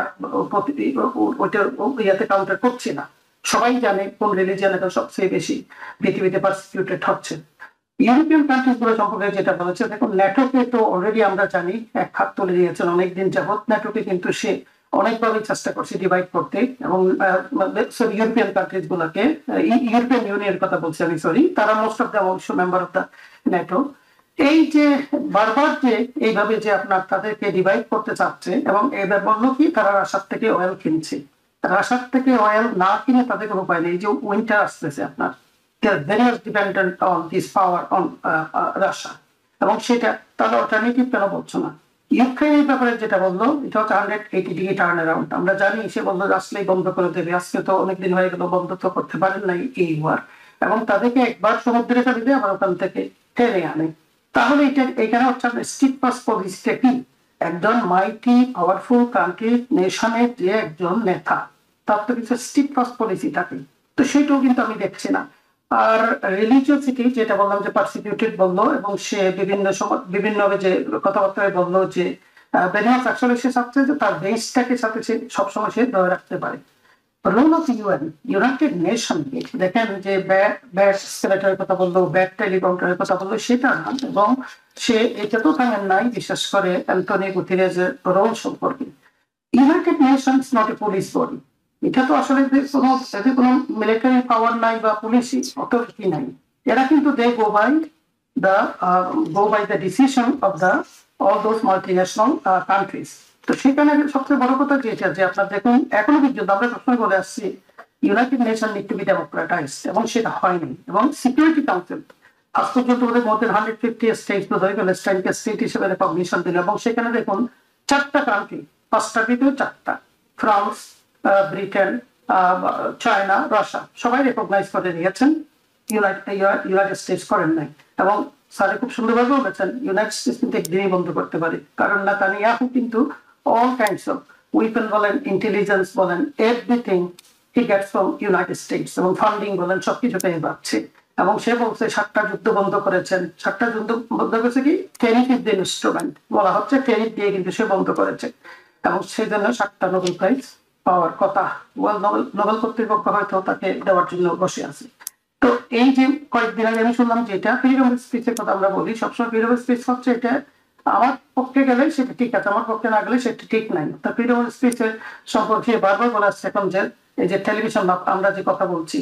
ওইটার ইয়াতে কাউন্টার করছি না। সবাই জানে কোন রিলিজিয়ন এখন সবচেয়ে বেশি পৃথিবীতে পারসিকিউটেড হচ্ছে। ইউরোপিয়ান কান্ট্রিজ গুলো সম্পর্কে যেটা বলেছে, দেখুন ন্যাটোকে তো অলরেডি আমরা জানি এক হাত তুলে দিয়েছেন অনেকদিন যাবৎ। ন্যাটোকে কিন্তু সে অনেকভাবে চেষ্টা করছে ডিভাইড করতে, এবং ইউরোপিয়ান কান্ট্রিজ গুলোকে, ইউরোপিয়ান ইউনিয়নের কথা বলছি আমি, সরি, তারা মোস্ট অফ দ্য অবশ্য মেম্বার অফ দ্য ন্যাটো। এই যে বারবার যে এইভাবে যে আপনার তাদেরকে ডিভাইড করতে চাচ্ছে, এবং এবার বললো কি তারা রাশিয়ার থেকে অয়েল কিনছে, রাশিয়ার থেকে অয়েল না কিনে তাদের কোনো উপায় নেই। যে উইন্টার আসতেছে আপনার, they are very much dependent on this power on Russia, এবং সেটা তাহলে অল্টারনেটিভ কেন বলছো না? ইউক্রেনের ব্যাপারে যেটা বললো, এটা হচ্ছে 180 ডিগ্রি টার্ন অ্যারাউন্ড। আমরা জানি সে বললো আসলেই বন্ধ করে দেবে, আজকে তো অনেকদিন হয়ে গেল, বন্ধ তো করতে পারেন নাই এই ওয়ার, এবং তাদেরকে একবার সমুদ্রে ফেলে দিয়ে আবার ওখান থেকে টেনে আনে। তাহলে এটা এখানে হচ্ছে আপনার স্ট্রিট পাস পলিসিটা কি? একজন মাইটি পাওয়ারফুল কান্ট্রি নেশনের যে একজন নেতা, তার তো কিছু স্ট্রিট পাস পলিসি থাকে, তো সেটাও কিন্তু আমি দেখছি না। আর রিলিজিয়াসিটি যেটা বললাম যে পারসিকিউটেড বললো, এবং সে বিভিন্নভাবে যে কথাবার্তায় বললো যে বেনিয়াস আসলে সে চাচ্ছে যে তার দেশটাকে সাথে সে সবসময় সে ধরে রাখতে পারে। Role of UN, united nation, দেখেন যে ব্যাট স্কেলেটারের কথা বললো, ব্যাট টেলিকপ্টারের কথা বললো, সেটা না, এবং সে এটা তো থাকেন নাই বিশেষ করে অ্যান্টনিও গুতেরেজের রোল সম্পর্কে। United nation is not A police body. এটা তো আসলে কোনো মিলিটারি পাওয়ার নাই বা পুলিশ অথরিটি নাই। এরা কিন্তু they go by the decision of the all those multinational countries. তো সেখানে সবচেয়ে বড় কথা যেটা, যে আপনার দেখুন এখনো পর্যন্ত আমরা সবসময় বলে আসছি United Nation need to be democratised, এবং সেটা হয়নি। এবং সিকিউরিটি কাউন্সিল আজ পর্যন্ত ওদের মধ্যে 150 স্টেট ধরে প্যালেস্টাইনকে স্টেট হিসেবে রেকগনিশন দিল, এবং সেখানে দেখুন 4টা কান্ট্রি, 5টার ভিতরে 4টা, ফ্রান্স, ব্রিটেন, চায়না, রাশিয়া, সবাই রেকগনাইজ করে নিয়েছেন, ইউনাইটেড স্টেটস করেন নাই। এবং স্যার খুব সুন্দরভাবে বলেছেন ইউনাইটেড স্টেটস কিন্তু একদিনই বন্ধ করতে পারে, কারণ নেতানিয়াহু কিন্তু অল কাইন্ডস অফ উইপেন বলেন, ইন্টেলিজেন্স বলেন, everything he gets from United states, এবং ফান্ডিং বলেন সবকিছু পেয়ে পাচ্ছে। এবং সে বলছে 7টা যুদ্ধ বন্ধ করেছেন। 7টা যুদ্ধ বন্ধ করেছে কি? টেরিফ ইজ দ্য ইনস্ট্রুমেন্ট, বলা হচ্ছে টেরিফ দিয়ে কিন্তু সে বন্ধ করেছে, এবং সেই জন্য 7টা নোবেল প্রাইজ পাওয়ার কথা। নোবেল কর্তৃপক্ষ হয়তো তাকে দেওয়ার জন্য বসে আছে। তো এই যে কয়েকদিন আগে আমি শুনলাম যে এটা ফ্রিডম অফ স্পিচের কথা আমরা বলি, সবসময় ফ্রিডম অফ স্পিচ হচ্ছে এটা আমার পক্ষে গেলে সেটা ঠিক আছে, আমার পক্ষে না গেলে সেটা ঠিক নাই। তা ফ্রিডম অফ স্পিচের সম্পর্কে বারবার বলা আসছে এখন যে এই যে টেলিভিশন আমরা যে কথা বলছি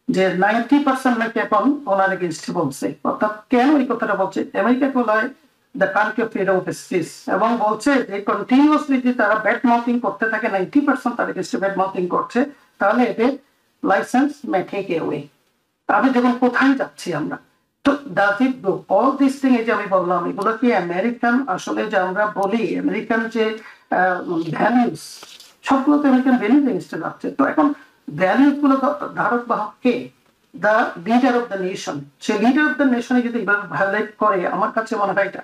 যে 90% নাকি এখন ওনার এগেইনস্টে বলছে, অর্থাৎ কেন এই কথাটা বলছে? আমেরিকাকে বলা হয় the country of freedom of speech, এবং বলছে যে কন্টিনিউয়াসলি যদি তারা ব্যাড মাউথিং করতে থাকে, 90% তার এগেইনস্টে ব্যাড মাউথিং করছে, তাহলে এদের লাইসেন্স মে টেক অ্যাওয়ে। আমি যখন কোথায় যাচ্ছি আমরা, তো does it do all this thing? এই যে আমি বললাম, এগুলো কি আমেরিকান, আসলে যে আমরা বলি আমেরিকান যে ভ্যালুস, সবগুলো তো আমেরিকান ভ্যালুজ এগেইনস্টে যাচ্ছে। তো এখন ভ্যালুজ গুলো ধারক বাহক কে? The leader of the nation. সে লিডার অফ দ্য নেশনে যদি এভাবে ভায়োলেট করে, আমার কাছে মনে হয় এটা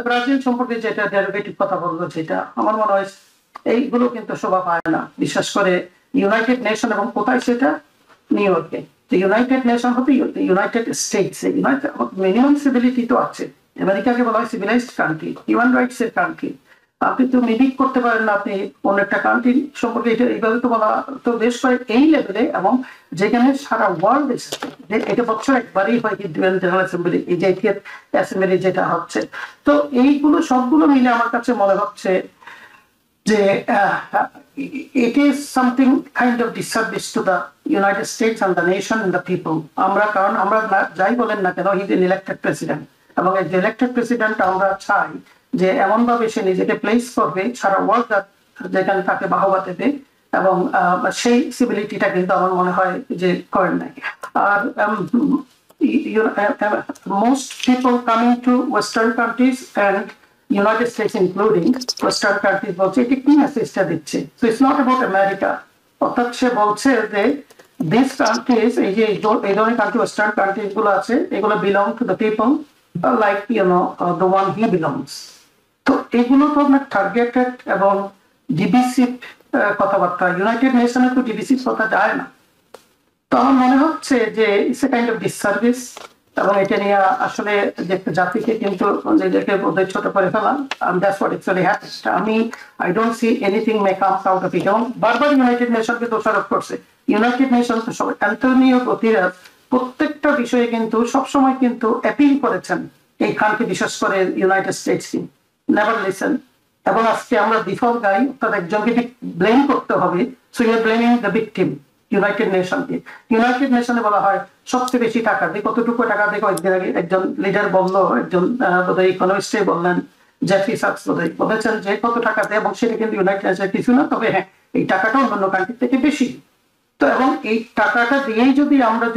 ব্রাজিল সম্পর্কে যেটা ডেরিভেটিভ কথা বলবো, যেটা আমার মনে হয় এইগুলো কিন্তু শোভা পায় না, বিশেষ করে ইউনাইটেড নেশন, এবং কোথায় সেটা? নিউ ইয়র্কে। ইউনাইটেড নেশন হতে ইউনাইটেড স্টেটস, মিনিমাম সিভিলিটি তো আছে। আমেরিকাকে বলা হয় সিভিলাইজড কান্ট্রি, হিউম্যান রাইটস এর কান্ট্রি। আপনি তো মিডিক করতে পারেন না আপনি অন্য একটা কান্ট্রি সম্পর্কে, এটা এইভাবে তো বলা তো বেশ করে এই লেভেলে, এবং যেখানে সারা ওয়ার্ল্ড এসেছে। এটা বছর একবারই হয় কিন্তু জেনারেল অ্যাসেম্বলি, এই যে অ্যাসেম্বলি যেটা হচ্ছে। তো এইগুলো সবগুলো মিলে আমার কাছে মনে হচ্ছে যে it is something kind of disservice to the United States and the nation and the people. কারণ আমরা যাই বলেন না কেন, he's an elected president, এবং এই elected president আমরা চাই যে এমন ভাবে সে নিজেকে প্লেস করবে সারা ওয়ার্ল্ড যেখানে তাকে বাহবা দেবে, এবং সেই সিভিলিটিটা কিন্তু আমার মনে হয় যে করেন নাই। আর most people coming to Western countries and United States including Western countries বলছে এটা কি মেসেজটা দিচ্ছে? So it's not about America, অর্থাৎ সে বলছে যে these countries, এই যে এই ধরনের কান্ট্রি, ওয়েস্টার্ন কান্ট্রিজ গুলো আছে, এগুলো belong to the people like the one he belongs. তো এগুলো তো আপনার টার্গেটেড এবং ডিভিসিভ কথাবার্তা। ইউনাইটেড নেশনে তো ডিভিসিভ কথা যায় না। তো আমার মনে হচ্ছে যে ইটস এ কাইন্ড অফ ডিসসার্ভিস, এবং এটা নিয়ে আসলে জাতিকে কিন্তু নিজেকে বোধহয় ছোট করে ফেলা। That's what actually happens. I don't see anything May comes out of it. এবং বারবার ইউনাইটেড নেশনকে দোষারোপ করছে। ইউনাইটেড নেশন তো সবাই, অ্যান্টোনিও গুতেরেস প্রত্যেকটা বিষয়ে কিন্তু সবসময় কিন্তু অ্যাপিল করেছেন এই কান্ট্রি, বিশেষ করে ইউনাইটেড স্টেটসকে। Never listen. এবং আজকে আমরা বিফল গাই, অর্থাৎ একজনকে ব্লেম করতে হবে। So you are blaming the victim, United নেশনকে। ইউনাইটেড নেশনে বলা হয় সবচেয়ে বেশি টাকা দিয়ে, কতটুকু টাকা দিয়ে কয়েকদিন আগে একজন লিডার বললো, একজন বোধহয় ইকোনমিস্টে বললেন, জেফরি সাকস বোধহয় বলেছেন যে কত টাকা দেয়, এবং সেটা কিন্তু ইউনাইটেড নেশনের কিছু না, তবে হ্যাঁ এই টাকাটা অন্যান্য কান্ট্রি থেকে বেশি। তো এবং এই টাকাটা দিয়েই যদি আমরা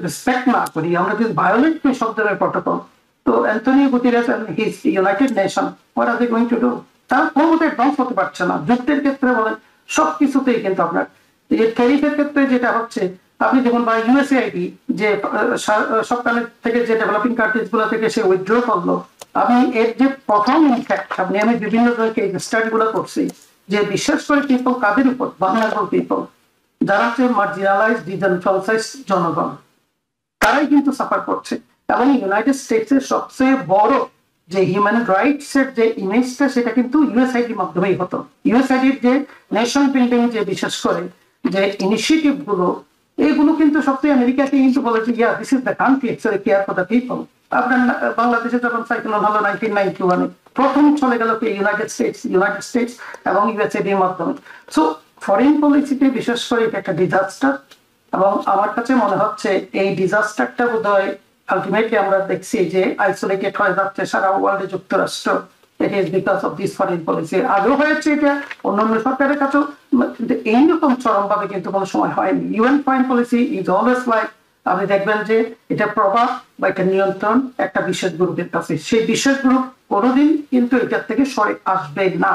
রেসপেক্ট না করি, আমরা যদি ভায়োলেট করি সব ধরনের প্রটোকল, তো Antonio Guterres and his united nation what are they going to do? তারা কোনোমতে অ্যাডভান্স হতে পারছে না। যুদ্ধের ক্ষেত্রে বলেন, সবকিছুতেই কিন্তু আপনার ট্যারিফের ক্ষেত্রে যেটা হচ্ছে, আপনি দেখুন বা ইউএসএআইডি যে সবখানের থেকে যে ডেভেলপিং কান্ট্রিজ গুলো থেকে সে উইথড্র করলো, আমি এর যে প্রথম ইনফ্যাক্ট আমি বিভিন্ন ধরনের স্টাডি গুলো করছি যে বিশেষ করে পিপল কাদের উপর, ভালনারেবল পিপল, যারা হচ্ছে মার্জিনালাইজড ডিসএনফ্রাঞ্চাইজড জনগণ, তারাই কিন্তু সাফার করছে। এবং ইউনাইটেড স্টেটস এর সবচেয়ে বড় যে হিউম্যান রাইটস এর যে ইমেজটা, সেটা কিন্তু ইউএসআইডির মাধ্যমেই হতো। ইউএসআইডির যে নেশন বিল্ডিং যে বিশেষ করে যে ইনিশিয়েটিভ গুলো, এইগুলো কিন্তু সবচেয়ে আমেরিকাকে কিন্তু বলেছে yeah this is the country actually care for the people. আপনার বাংলাদেশে যখন সাইক্লোন হলো 1991, প্রথম চলে গেল কি ইউনাইটেড স্টেটস এবং ইউএসএডির মাধ্যমে। সো ফরেন পলিসিতে বিশেষ করে এটা একটা ডিজাস্টার, এবং আমার কাছে মনে হচ্ছে এই ডিজাস্টারটা বোধহয় আলটিমেটলি আমরা দেখছি যে আইসোলেটেড হয়ে যাচ্ছে সারা ওয়ার্ল্ডে যুক্তরাষ্ট্র। It is because of this foreign policy. আগেও হয়েছে এটা অন্যান্য সরকারের কাছেও, কিন্তু এইরকম চরমভাবে কিন্তু কোনো সময় হয়নি। UN foreign policy is always like, আপনি দেখবেন যে এটা প্রভাব বা এটা নিয়ন্ত্রণ একটা বিশেষ গ্রুপের কাছে। সেই বিশেষ গ্রুপ কোনোদিন কিন্তু এটার থেকে সরে আসবে না।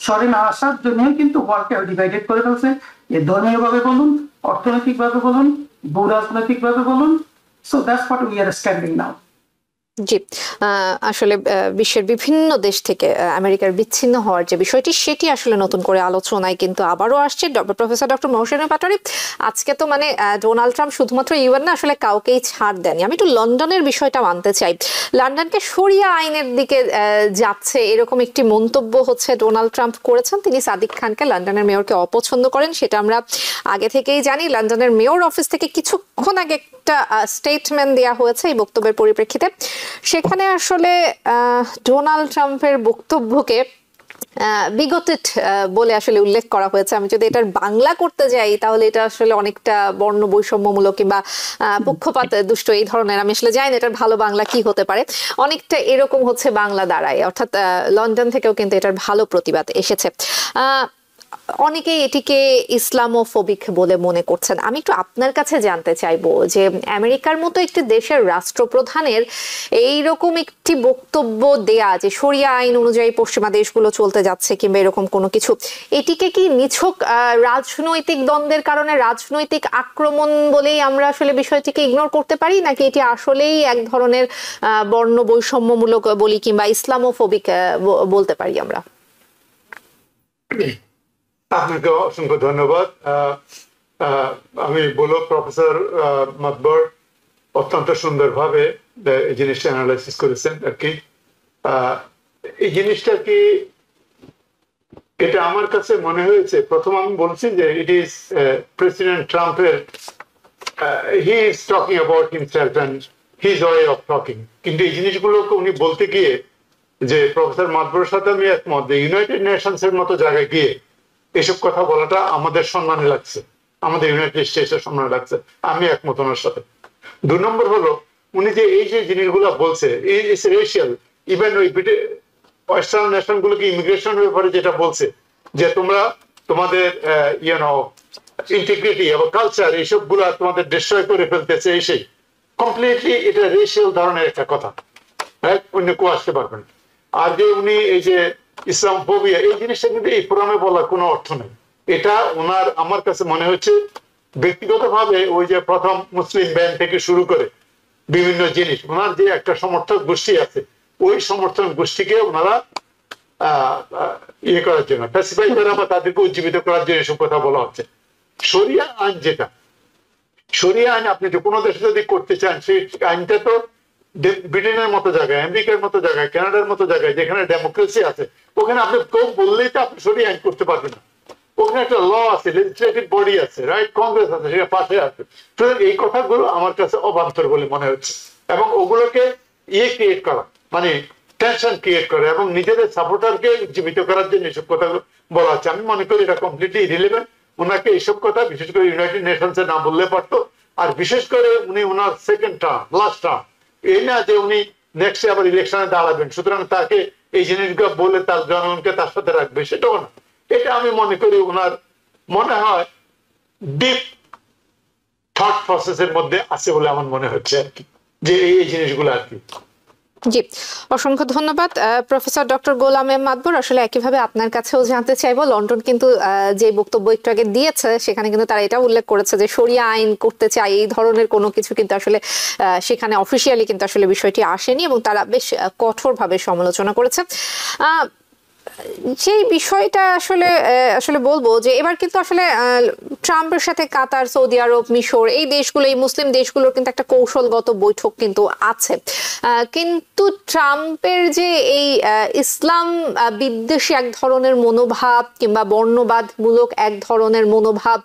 সরে না আসার জন্যই কিন্তু ওয়ার্ল্ডকে ডিভাইডেড করে ফেলছে, যে ধর্মীয় ভাবে বলুন, অর্থনৈতিক ভাবে বলুন, ভূরাজনৈতিক ভাবে বলুন। So that's what we are standing now. জি, আসলে বিশ্বের বিভিন্ন দেশ থেকে আমেরিকার বিচ্ছিন্ন হওয়ার যে বিষয়টি, সেটি আসলে নতুন করে আলোচনায় কিন্তু আবারও আসছে। প্রফেসর ডক্টর মহসিনা পাটোয়ারী, আজকে তো মানে ডোনাল্ড ট্রাম্প শুধুমাত্র ইউএন না, আসলে কাউকেই ছাড় দেননি। আমি একটু লন্ডনের বিষয়টা মানতে চাই। লন্ডনকে শরিয়া আইনের দিকে যাচ্ছে এরকম একটি মন্তব্য হচ্ছে ডোনাল্ড ট্রাম্প করেছেন। তিনি সাদিক খানকে, লন্ডনের মেয়রকে অপছন্দ করেন, সেটা আমরা আগে থেকেই জানি। লন্ডনের মেয়র অফিস থেকে কিছুক্ষণ আগে একটা স্টেটমেন্ট দেওয়া হয়েছে এই বক্তব্যের পরিপ্রেক্ষিতে। সেখানে আসলে ডোনাল্ড ট্রাম্পের বক্তব্যকে বিগটেড বলে আসলে উল্লেখ করা হয়েছে। আমি যদি এটার বাংলা করতে যাই তাহলে এটা আসলে অনেকটা বর্ণ বৈষম্যমূলক কিংবা পক্ষপাত দুষ্ট এই ধরনের, আমি আসলে জানি না এটার ভালো বাংলা কি হতে পারে, অনেকটা এরকম হচ্ছে বাংলা দাঁড়ায়, অর্থাৎ লন্ডন থেকেও কিন্তু এটার ভালো প্রতিবাদ এসেছে। অনেকেই এটিকে ইসলামোফোবিক বলে মনে করছেন। আমি একটু আপনার কাছে জানতে চাইবো যে আমেরিকার মতো একটি দেশের রাষ্ট্রপ্রধানের এইরকম একটি বক্তব্য দেয়া যে শরিয়া আইন অনুযায়ী পশ্চিমা দেশগুলো চলতে যাচ্ছে কিংবা এরকম কোনো কিছু, এটিকে কি নিছক রাজনৈতিক দ্বন্দ্বের কারণে রাজনৈতিক আক্রমণ বলেই আমরা আসলে বিষয়টিকে ইগনোর করতে পারি, নাকি এটি আসলেই এক ধরনের বর্ণ বৈষম্যমূলক বলি কিংবা ইসলামোফোবিক বলতে পারি আমরা? আপনাকে অসংখ্য ধন্যবাদ। আমি বলবো প্রফেসর মাতবর অত্যন্ত সুন্দরভাবে এই জিনিসটা অ্যানালাইসিস করেছেন আর কি। এই জিনিসটা কি, এটা আমার কাছে মনে হয়েছে, প্রথম আমি বলছি যে ইট ইজ প্রেসিডেন্ট ট্রাম্পের, he is talking about himself and his way of talking. কিন্তু এই জিনিসগুলোকে উনি বলতে গিয়ে, যে প্রফেসর মাতবরের সাথে আমি একমত যে ইউনাইটেড নেশনস এর মতো জায়গায় গিয়ে এসব কথা বলাটা আমাদের সম্মানে লাগছে, আমাদের ইউনাইটেড স্টেটসের সম্মানে লাগছে, আমি একমত ওনার সাথে। 2 নম্বর হলো, উনি যে এই যে জিনিসগুলো বলছে, ইটস রেশিয়াল, ইভেন ওই ওয়েস্টার্ন নেশন গুলোকে ইমিগ্রেশনের ব্যাপারে যেটা বলছে যে তোমরা তোমাদের ইন্টিগ্রিটি এবং কালচার এইসব গুলা তোমাদের ডিস্ট্রয় করে ফেলতেছে, এই সেই কমপ্লিটলি এটা রেশিয়াল ধরনের একটা কথা, অন্য কেউ আসতে পারবেন। আর যে উনি এই যে ইসলাম ফোবিয়া, এই জিনিসটা কিন্তু এই ফোরামে বলার কোনো অর্থ নেই। এটা ওনার আমার কাছে মনে হচ্ছে ব্যক্তিগতভাবে ওই যে প্রথম মুসলিম ব্যান থেকে শুরু করে বিভিন্ন জিনিস, ওনার যে একটা সমর্থক গোষ্ঠী আছে, ওই সমর্থক গোষ্ঠীকে ওনারা ইয়ে করার জন্য, প্যাসিফাই করা বা তাদেরকে উজ্জীবিত করার জন্য এসব কথা বলা হচ্ছে। শরিয়া আইন যেটা, শরিয়া আইন আপনি যে কোনো দেশে যদি করতে চান, সেই আইনটা তো ব্রিটেনের মতো জায়গায়, আমেরিকার মতো জায়গায়, কানাডার মতো জায়গায় যেখানে ডেমোক্রেসি আছে, ওখানে আপনি কেউ বললেই তো আপনি শরিয়া আইন করতে পারবেন না। ওখানে একটা ল আছে, লেজিসলেটিভ বডি আছে, রাইট, কংগ্রেস আছে, সেটা পাশে আছে। সুতরাং এই কথাগুলো আমার কাছে অবান্তর বলে মনে হচ্ছে, এবং ওগুলোকে ক্রিয়েট করা, মানে টেনশন ক্রিয়েট করে এবং নিজেদের সাপোর্টারকে জীবিত করার জন্য এসব কথাগুলো বলা হচ্ছে। আমি মনে করি এটা কমপ্লিটলি ইরিলেভেন্ট। ওনাকে এইসব কথা বিশেষ করে ইউনাইটেড নেশনসে না বললে পারতো। আর বিশেষ করে উনি ওনার সেকেন্ড টার্ম, লাস্ট টার্ম, এই না যে উনি নেক্সট আবার ইলেকশনে দাঁড়াবেন, সুতরাং তাকে এই জিনিসগুলো বলে তার জনগণকে তার সাথে রাখবে, সেটাও না। এটা আমি মনে করি ওনার মনে হয় ডিপ থট প্রসেসের মধ্যে আছে বলে আমার মনে হচ্ছে আর কি, যে এই জিনিসগুলো আর কি। জি, অসংখ্য ধন্যবাদ প্রফেসর ডক্টর গোলাম এম মাতবর। আসলে একইভাবে আপনার কাছেও জানতে চাইবো, লন্ডন কিন্তু যে বক্তব্য একটু আগে দিয়েছে সেখানে কিন্তু তারা এটা উল্লেখ করেছে যে শরিয়া আইন করতে চায়, এই ধরনের কোনো কিছু কিন্তু আসলে সেখানে অফিসিয়ালি কিন্তু আসলে বিষয়টি আসেনি এবং তারা বেশ কঠোরভাবে সমালোচনা করেছে। সেই বিষয়টা আসলে বলবো যে এবার কিন্তু আসলে ট্রাম্পের সাথে কাতার, সৌদি আরব, মিশর, এই দেশগুলো, এই মুসলিম দেশগুলোর কিন্তু একটা কৌশলগত বৈঠক কিন্তু আছে। কিন্তু ট্রাম্পের যে এই ইসলাম বিদ্বেষী এক ধরনের মনোভাব কিংবা বর্ণবাদমূলক এক ধরনের মনোভাব,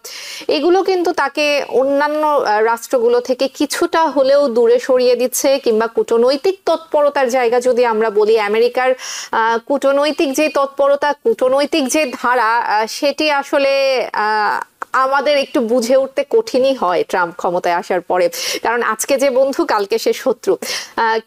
এগুলো কিন্তু তাকে অন্যান্য রাষ্ট্রগুলো থেকে কিছুটা হলেও দূরে সরিয়ে দিচ্ছে, কিংবা কূটনৈতিক তৎপরতার জায়গা যদি আমরা বলি, আমেরিকার কূটনৈতিক যে তৎপরতা, কূটনৈতিক যে ধারা, সেটি আসলে আমাদের একটু বুঝে উঠতে কঠিনই হয় ট্রাম্প ক্ষমতায় আসার পরে। কারণ আজকে যে বন্ধু, কালকে সে শত্রু।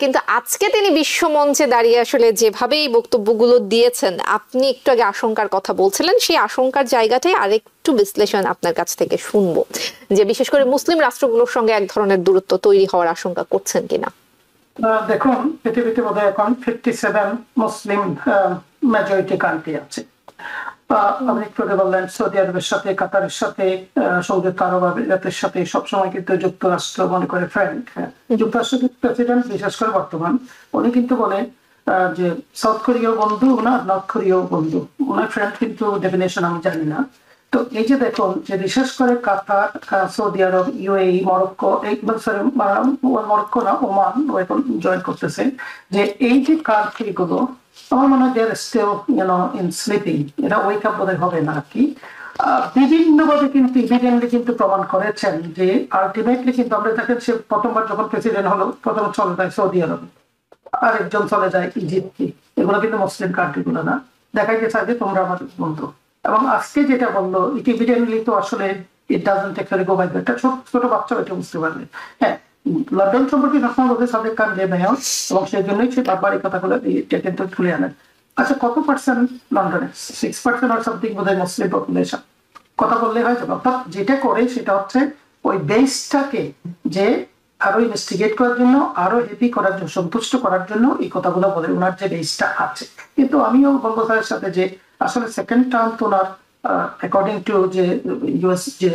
কিন্তু আজকে তিনি বিশ্বমঞ্চে দাঁড়িয়ে আসলে যেভাবে এই বক্তব্যগুলো দিয়েছেন, আপনি একটু আগে আশঙ্কার কথা বলছিলেন, সেই আশঙ্কার জায়গাটাই আরেকটু বিশ্লেষণ আপনার কাছ থেকে শুনবো, যে বিশেষ করে মুসলিম রাষ্ট্রগুলোর সঙ্গে এক ধরনের দূরত্ব তৈরি হওয়ার আশঙ্কা করছেন কিনা। দেখুন, পৃথিবীতে বোধহয় এখন 57 মুসলিম মেজরিটি কান্ট্রি আছে। আপনি একটু আগে বললেন সৌদি আরবের সাথে, কাতারের সাথে, সংযুক্ত আরব আমিরাতের সাথে সবসময় কিন্তু যুক্তরাষ্ট্র মনে করে ফ্রেন্ড। যুক্তরাষ্ট্রের প্রেসিডেন্ট বিশেষ করে বর্তমান, উনি কিন্তু বলেন যে সাউথ কোরিয়াও বন্ধু ওনার, নর্থ কোরিয়াও বন্ধু ওনার, ফ্রেন্ড কিন্তু ডেফিনেশন আমি জানি না। তো এই যে দেখুন যে বিশেষ করে কাতার, সৌদি আরব, ইউএই, মরক্কো, মরক্কো না, ওমান এখন জয়েন করতেছে, যে এই যে কান্ট্রি গুলো আমার মনে হয় দেয়ার স্টিল ইন স্লিপিং, এটা ওয়েক আপ বোধহয় হবে না আর কি। বিভিন্নভাবে কিন্তু ইভিডেন্টলি কিন্তু প্রমাণ করেছেন যে আলটিমেটলি কিন্তু আমরা দেখেন, সে প্রথমবার যখন প্রেসিডেন্ট হলো, প্রথম চলে যায় সৌদি আরব, আরেকজন চলে যায় ইজিপ্ট, এগুলো কিন্তু মুসলিম কান্ট্রি গুলো না। দেখাইতে চায় যে তোমরা আমাদের বন্ধু। এবং আজকে যেটা বললো ইট ইভিডেন্টলি তো আসলে it doesn't actually go by that. একটা ছোট বাচ্চা এটা বুঝতে পারবে। হ্যাঁ, লন্ডন সম্পর্কে সবসময় বলতে সাদেক খান যে মেয়র, এবং সেই জন্যই সে বারবার এই কথাগুলো কিন্তু তুলে আনেন। আচ্ছা, কত পার্সেন্ট লন্ডনে? 6% আর সামথিং বোধহয় মুসলিম পপুলেশন। কথা বললে হয় যাবে। অর্থাৎ যেটা করে সেটা হচ্ছে ওই বেসটাকে যে আরো ইনভেস্টিগেট করার জন্য, আরো হ্যাপি করার জন্য, সন্তুষ্ট করার জন্য এই কথাগুলো বলে ওনার যে বেসটা আছে। কিন্তু আমিও বলবো তাদের সাথে যে আসলে সেকেন্ড টার্ম তো ওনার অ্যাকর্ডিং টু যে ইউএস যে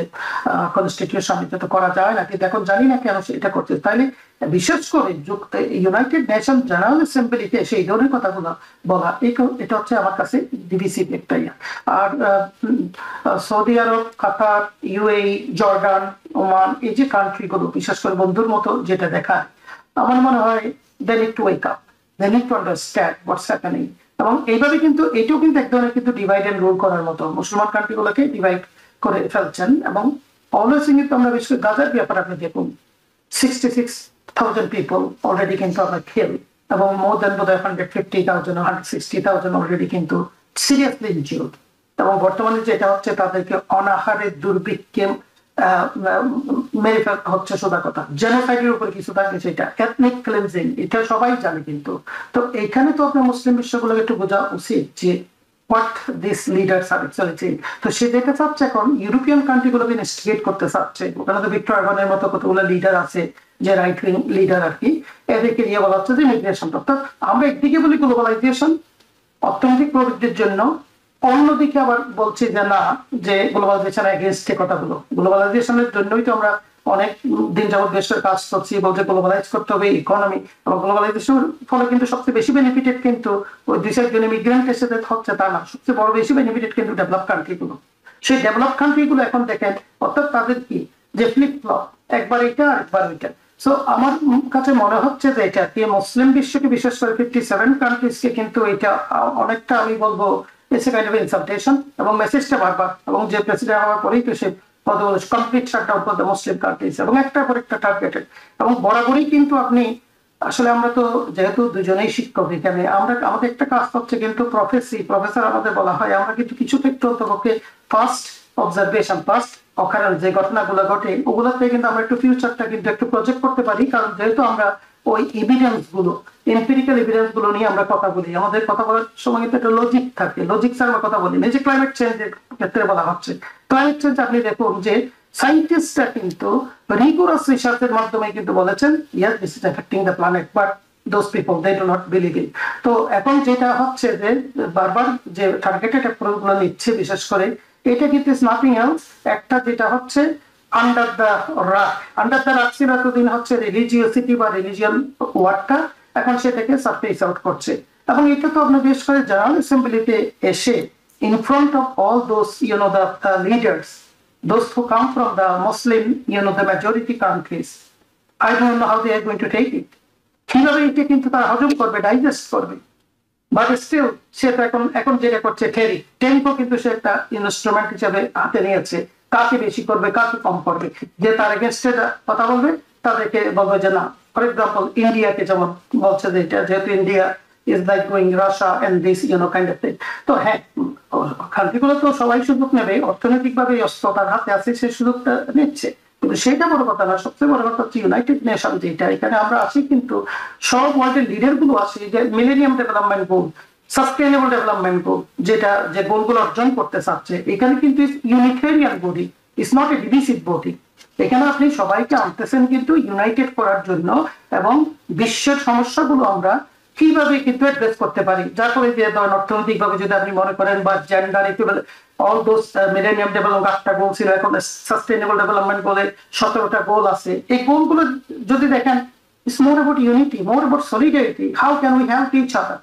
কনস্টিটিউশন, এটা তো করা যায় না। কিন্তু এখন জানি না কেন সে এটা করছে। তাইলে বিশেষ করে ইউনাইটেড নেশন জেনারেল অ্যাসেম্বলিতে সেই ধরনের কথাগুলো বলা, এটা হচ্ছে আমার কাছে ডিবিসি একটাই। আর সৌদি আরব, কাতার, ইউএই, জর্ডান, ওমান, এই যে কান্ট্রিগুলো বিশেষ করে বন্ধুর মতো যেটা দেখায়, আমার মনে হয় they need to wake up, they need to understand what's happening. এবং এইভাবে কিন্তু এটাও কিন্তু এক ধরনের কিন্তু ডিভাইড এন্ড রুল করার মতো, মুসলমান কান্ট্রিগুলোকে ডিভাইড করে ফেলছেন। এবং অলওয়েজ কিন্তু আমরা বিশেষ করে গাজার ব্যাপারে আপনি দেখুন, 66,000 people already কিন্তু আমরা খেল, এবং মোর দেন বোধহয় 150,000 or 160,000 অলরেডি কিন্তু সিরিয়াসলি ইনজিউর্ড। এবং বর্তমানে যেটা হচ্ছে তাদেরকে অনাহারের দুর্ভিক্ষে মেরে ফেলা হচ্ছে, সোজা কথা। জেনোসাইডের উপরে কিছু থাকবে, সেটা এথনিক ক্লিনজিং, এটা সবাই জানে। কিন্তু তো এইখানে তো আপনার মুসলিম বিশ্বগুলোকে একটু বোঝা উচিত যে what these leaders are actually saying. তো সে যেটা চাচ্ছে এখন ইউরোপিয়ান কান্ট্রিগুলোকে ইনভেস্টিগেট করতে চাচ্ছে। ওখানে তো ভিক্টর অরবানের মতো কতগুলো লিডার আছে যে রাইট উইং লিডার আর কি, এদেরকে নিয়ে বলা হচ্ছে যে মিগ্রেশন। অর্থাৎ আমরা একদিকে বলি গ্লোবালাইজেশন অর্থনৈতিক প্রবৃদ্ধির জন্য, অন্যদিকে আবার বলছি যে না, যে গ্লোবালাইজেশন এগেইনস্টে কথাগুলো। গ্লোবালাইজেশনের জন্যই তো আমরা অনেক দিন যাবত দেশের কাজ করছি, বলছে গ্লোবালাইজ করতে হবে ইকোনমি। এবং গ্লোবালাইজেশনের ফলে কিন্তু সবচেয়ে বেশি বেনিফিটেড কিন্তু ওই 2-4 জন ইমিগ্রেন্ট এসে হচ্ছে তা না, সবচেয়ে বড় বেশি বেনিফিটেড কিন্তু ডেভেলপ কান্ট্রিগুলো। সেই ডেভেলপ কান্ট্রিগুলো এখন দেখেন, অর্থাৎ তাদের কি যে ফ্লিপ ফ্লপ, একবার এটা একবার ওইটা। সো আমার কাছে মনে হচ্ছে যে এটা কি মুসলিম বিশ্বকে, বিশেষ করে 57 কান্ট্রিজকে কিন্তু এটা অনেকটা আমি বলবো it's a kind of insultation. এবং মেসেজটা বারবার, এবং যে প্রেসিডেন্ট হওয়ার পরেই তো সে complete shutdown for the Muslim countries, এবং একটার পর একটা টার্গেটেড। এবং বরাবরই কিন্তু আপনি আসলে আমরা তো যেহেতু দুজনেই শিক্ষক এখানে, আমরা আমাদের একটা কাজ হচ্ছে কিন্তু প্রফেসর আমাদের বলা হয়, আমরা কিন্তু কিছুটা একটু অন্তপক্ষে ফার্স্ট অবজারভেশন, ফার্স্ট অকারেন্স যে ঘটনাগুলো ঘটে ওগুলোতে কিন্তু আমরা একটু ফিউচারটা কিন্তু একটু প্রজেক্ট করতে পারি। কারণ যেহেতু আমরা ওই এভিডেন্স গুলো, এম্পিরিক্যাল এভিডেন্স গুলো নিয়ে আমরা কথা বলি, আমাদের কথা বলার সময় কিন্তু একটা লজিক থাকে, লজিক ছাড়া আমরা কথা বলি না। যে ক্লাইমেট চেঞ্জের ক্ষেত্রে বলা হচ্ছে, ক্লাইমেট চেঞ্জ আপনি দেখুন যে সায়েন্টিস্টরা কিন্তু রিগোরাস রিসার্চের মাধ্যমে কিন্তু বলেছেন yes this is affecting the planet, but those people they do not believe in. তো এখন যেটা হচ্ছে যে বারবার যে টার্গেটেড অ্যাপ্রোচগুলো নিচ্ছে, বিশেষ করে এটা কিন্তু ইজ নাথিং এলস, একটা যেটা হচ্ছে আন্ডার দ্য রাক ছিল এতদিন হচ্ছে রিলিজিওসিটি বা রিলিজিয়ান ওয়ার্ডটা, এখন সেটাকে সারফেস আউট করছে। এবং এটা তো আপনার বিশেষ করে জেনারেল অ্যাসেম্বলিতে এসে in front of all those, the leaders, those who come from the Muslim, the majority countries, I don't know how they are going to take it. কিভাবে এটা কিন্তু তারা হজম করবে, ডাইজেস্ট করবে। বাট স্টিল সে তো এখন যেটা করছে টেরিফও কিন্তু সে একটা ইনস্ট্রুমেন্ট হিসেবে হাতে নিয়েছে। কাকে বেশি করবে, কাকে কম করবে, যে তার এগেনস্টে কথা বলবে তাদেরকে বলবে যে না। ফর এক্সাম্পল ইন্ডিয়াকে যেমন বলছে যে এটা যেহেতু India is like going Russia and this kind of thing. তো হ্যাঁ, কান্ট্রিগুলো তো সবাই সুযোগ নেবে, অর্থনৈতিকভাবে অস্ত্র তার হাতে আছে, সে সুযোগটা নিচ্ছে। কিন্তু সেটা বড় কথা না, সবচেয়ে বড় কথা হচ্ছে ইউনাইটেড নেশন যেটা, এখানে আমরা আছি কিন্তু সব ওয়ার্ল্ডের লিডার গুলো আছে, যে millennium development goal, sustainable development goal, যেটা যে গোলগুলো অর্জন করতে চাচ্ছে, এখানে কিন্তু unitarian body, it's not a divisive body. এখানে আপনি সবাইকে আনতেছেন কিন্তু ইউনাইটেড করার জন্য, এবং বিশ্বের সমস্যাগুলো আমরা কিভাবে কিন্তু অ্যাড্রেস করতে পারি, যার ফলে যে ধরেন অর্থনৈতিকভাবে যদি আপনি মনে করেন বা gender equal, all those millennium development 8টা গোল ছিল, এখন সাস্টেইনেবল ডেভেলপমেন্ট গোলে 17টা গোল আছে। এই গোলগুলো যদি দেখেন, it's more about unity, more about solidarity, how can we help each other.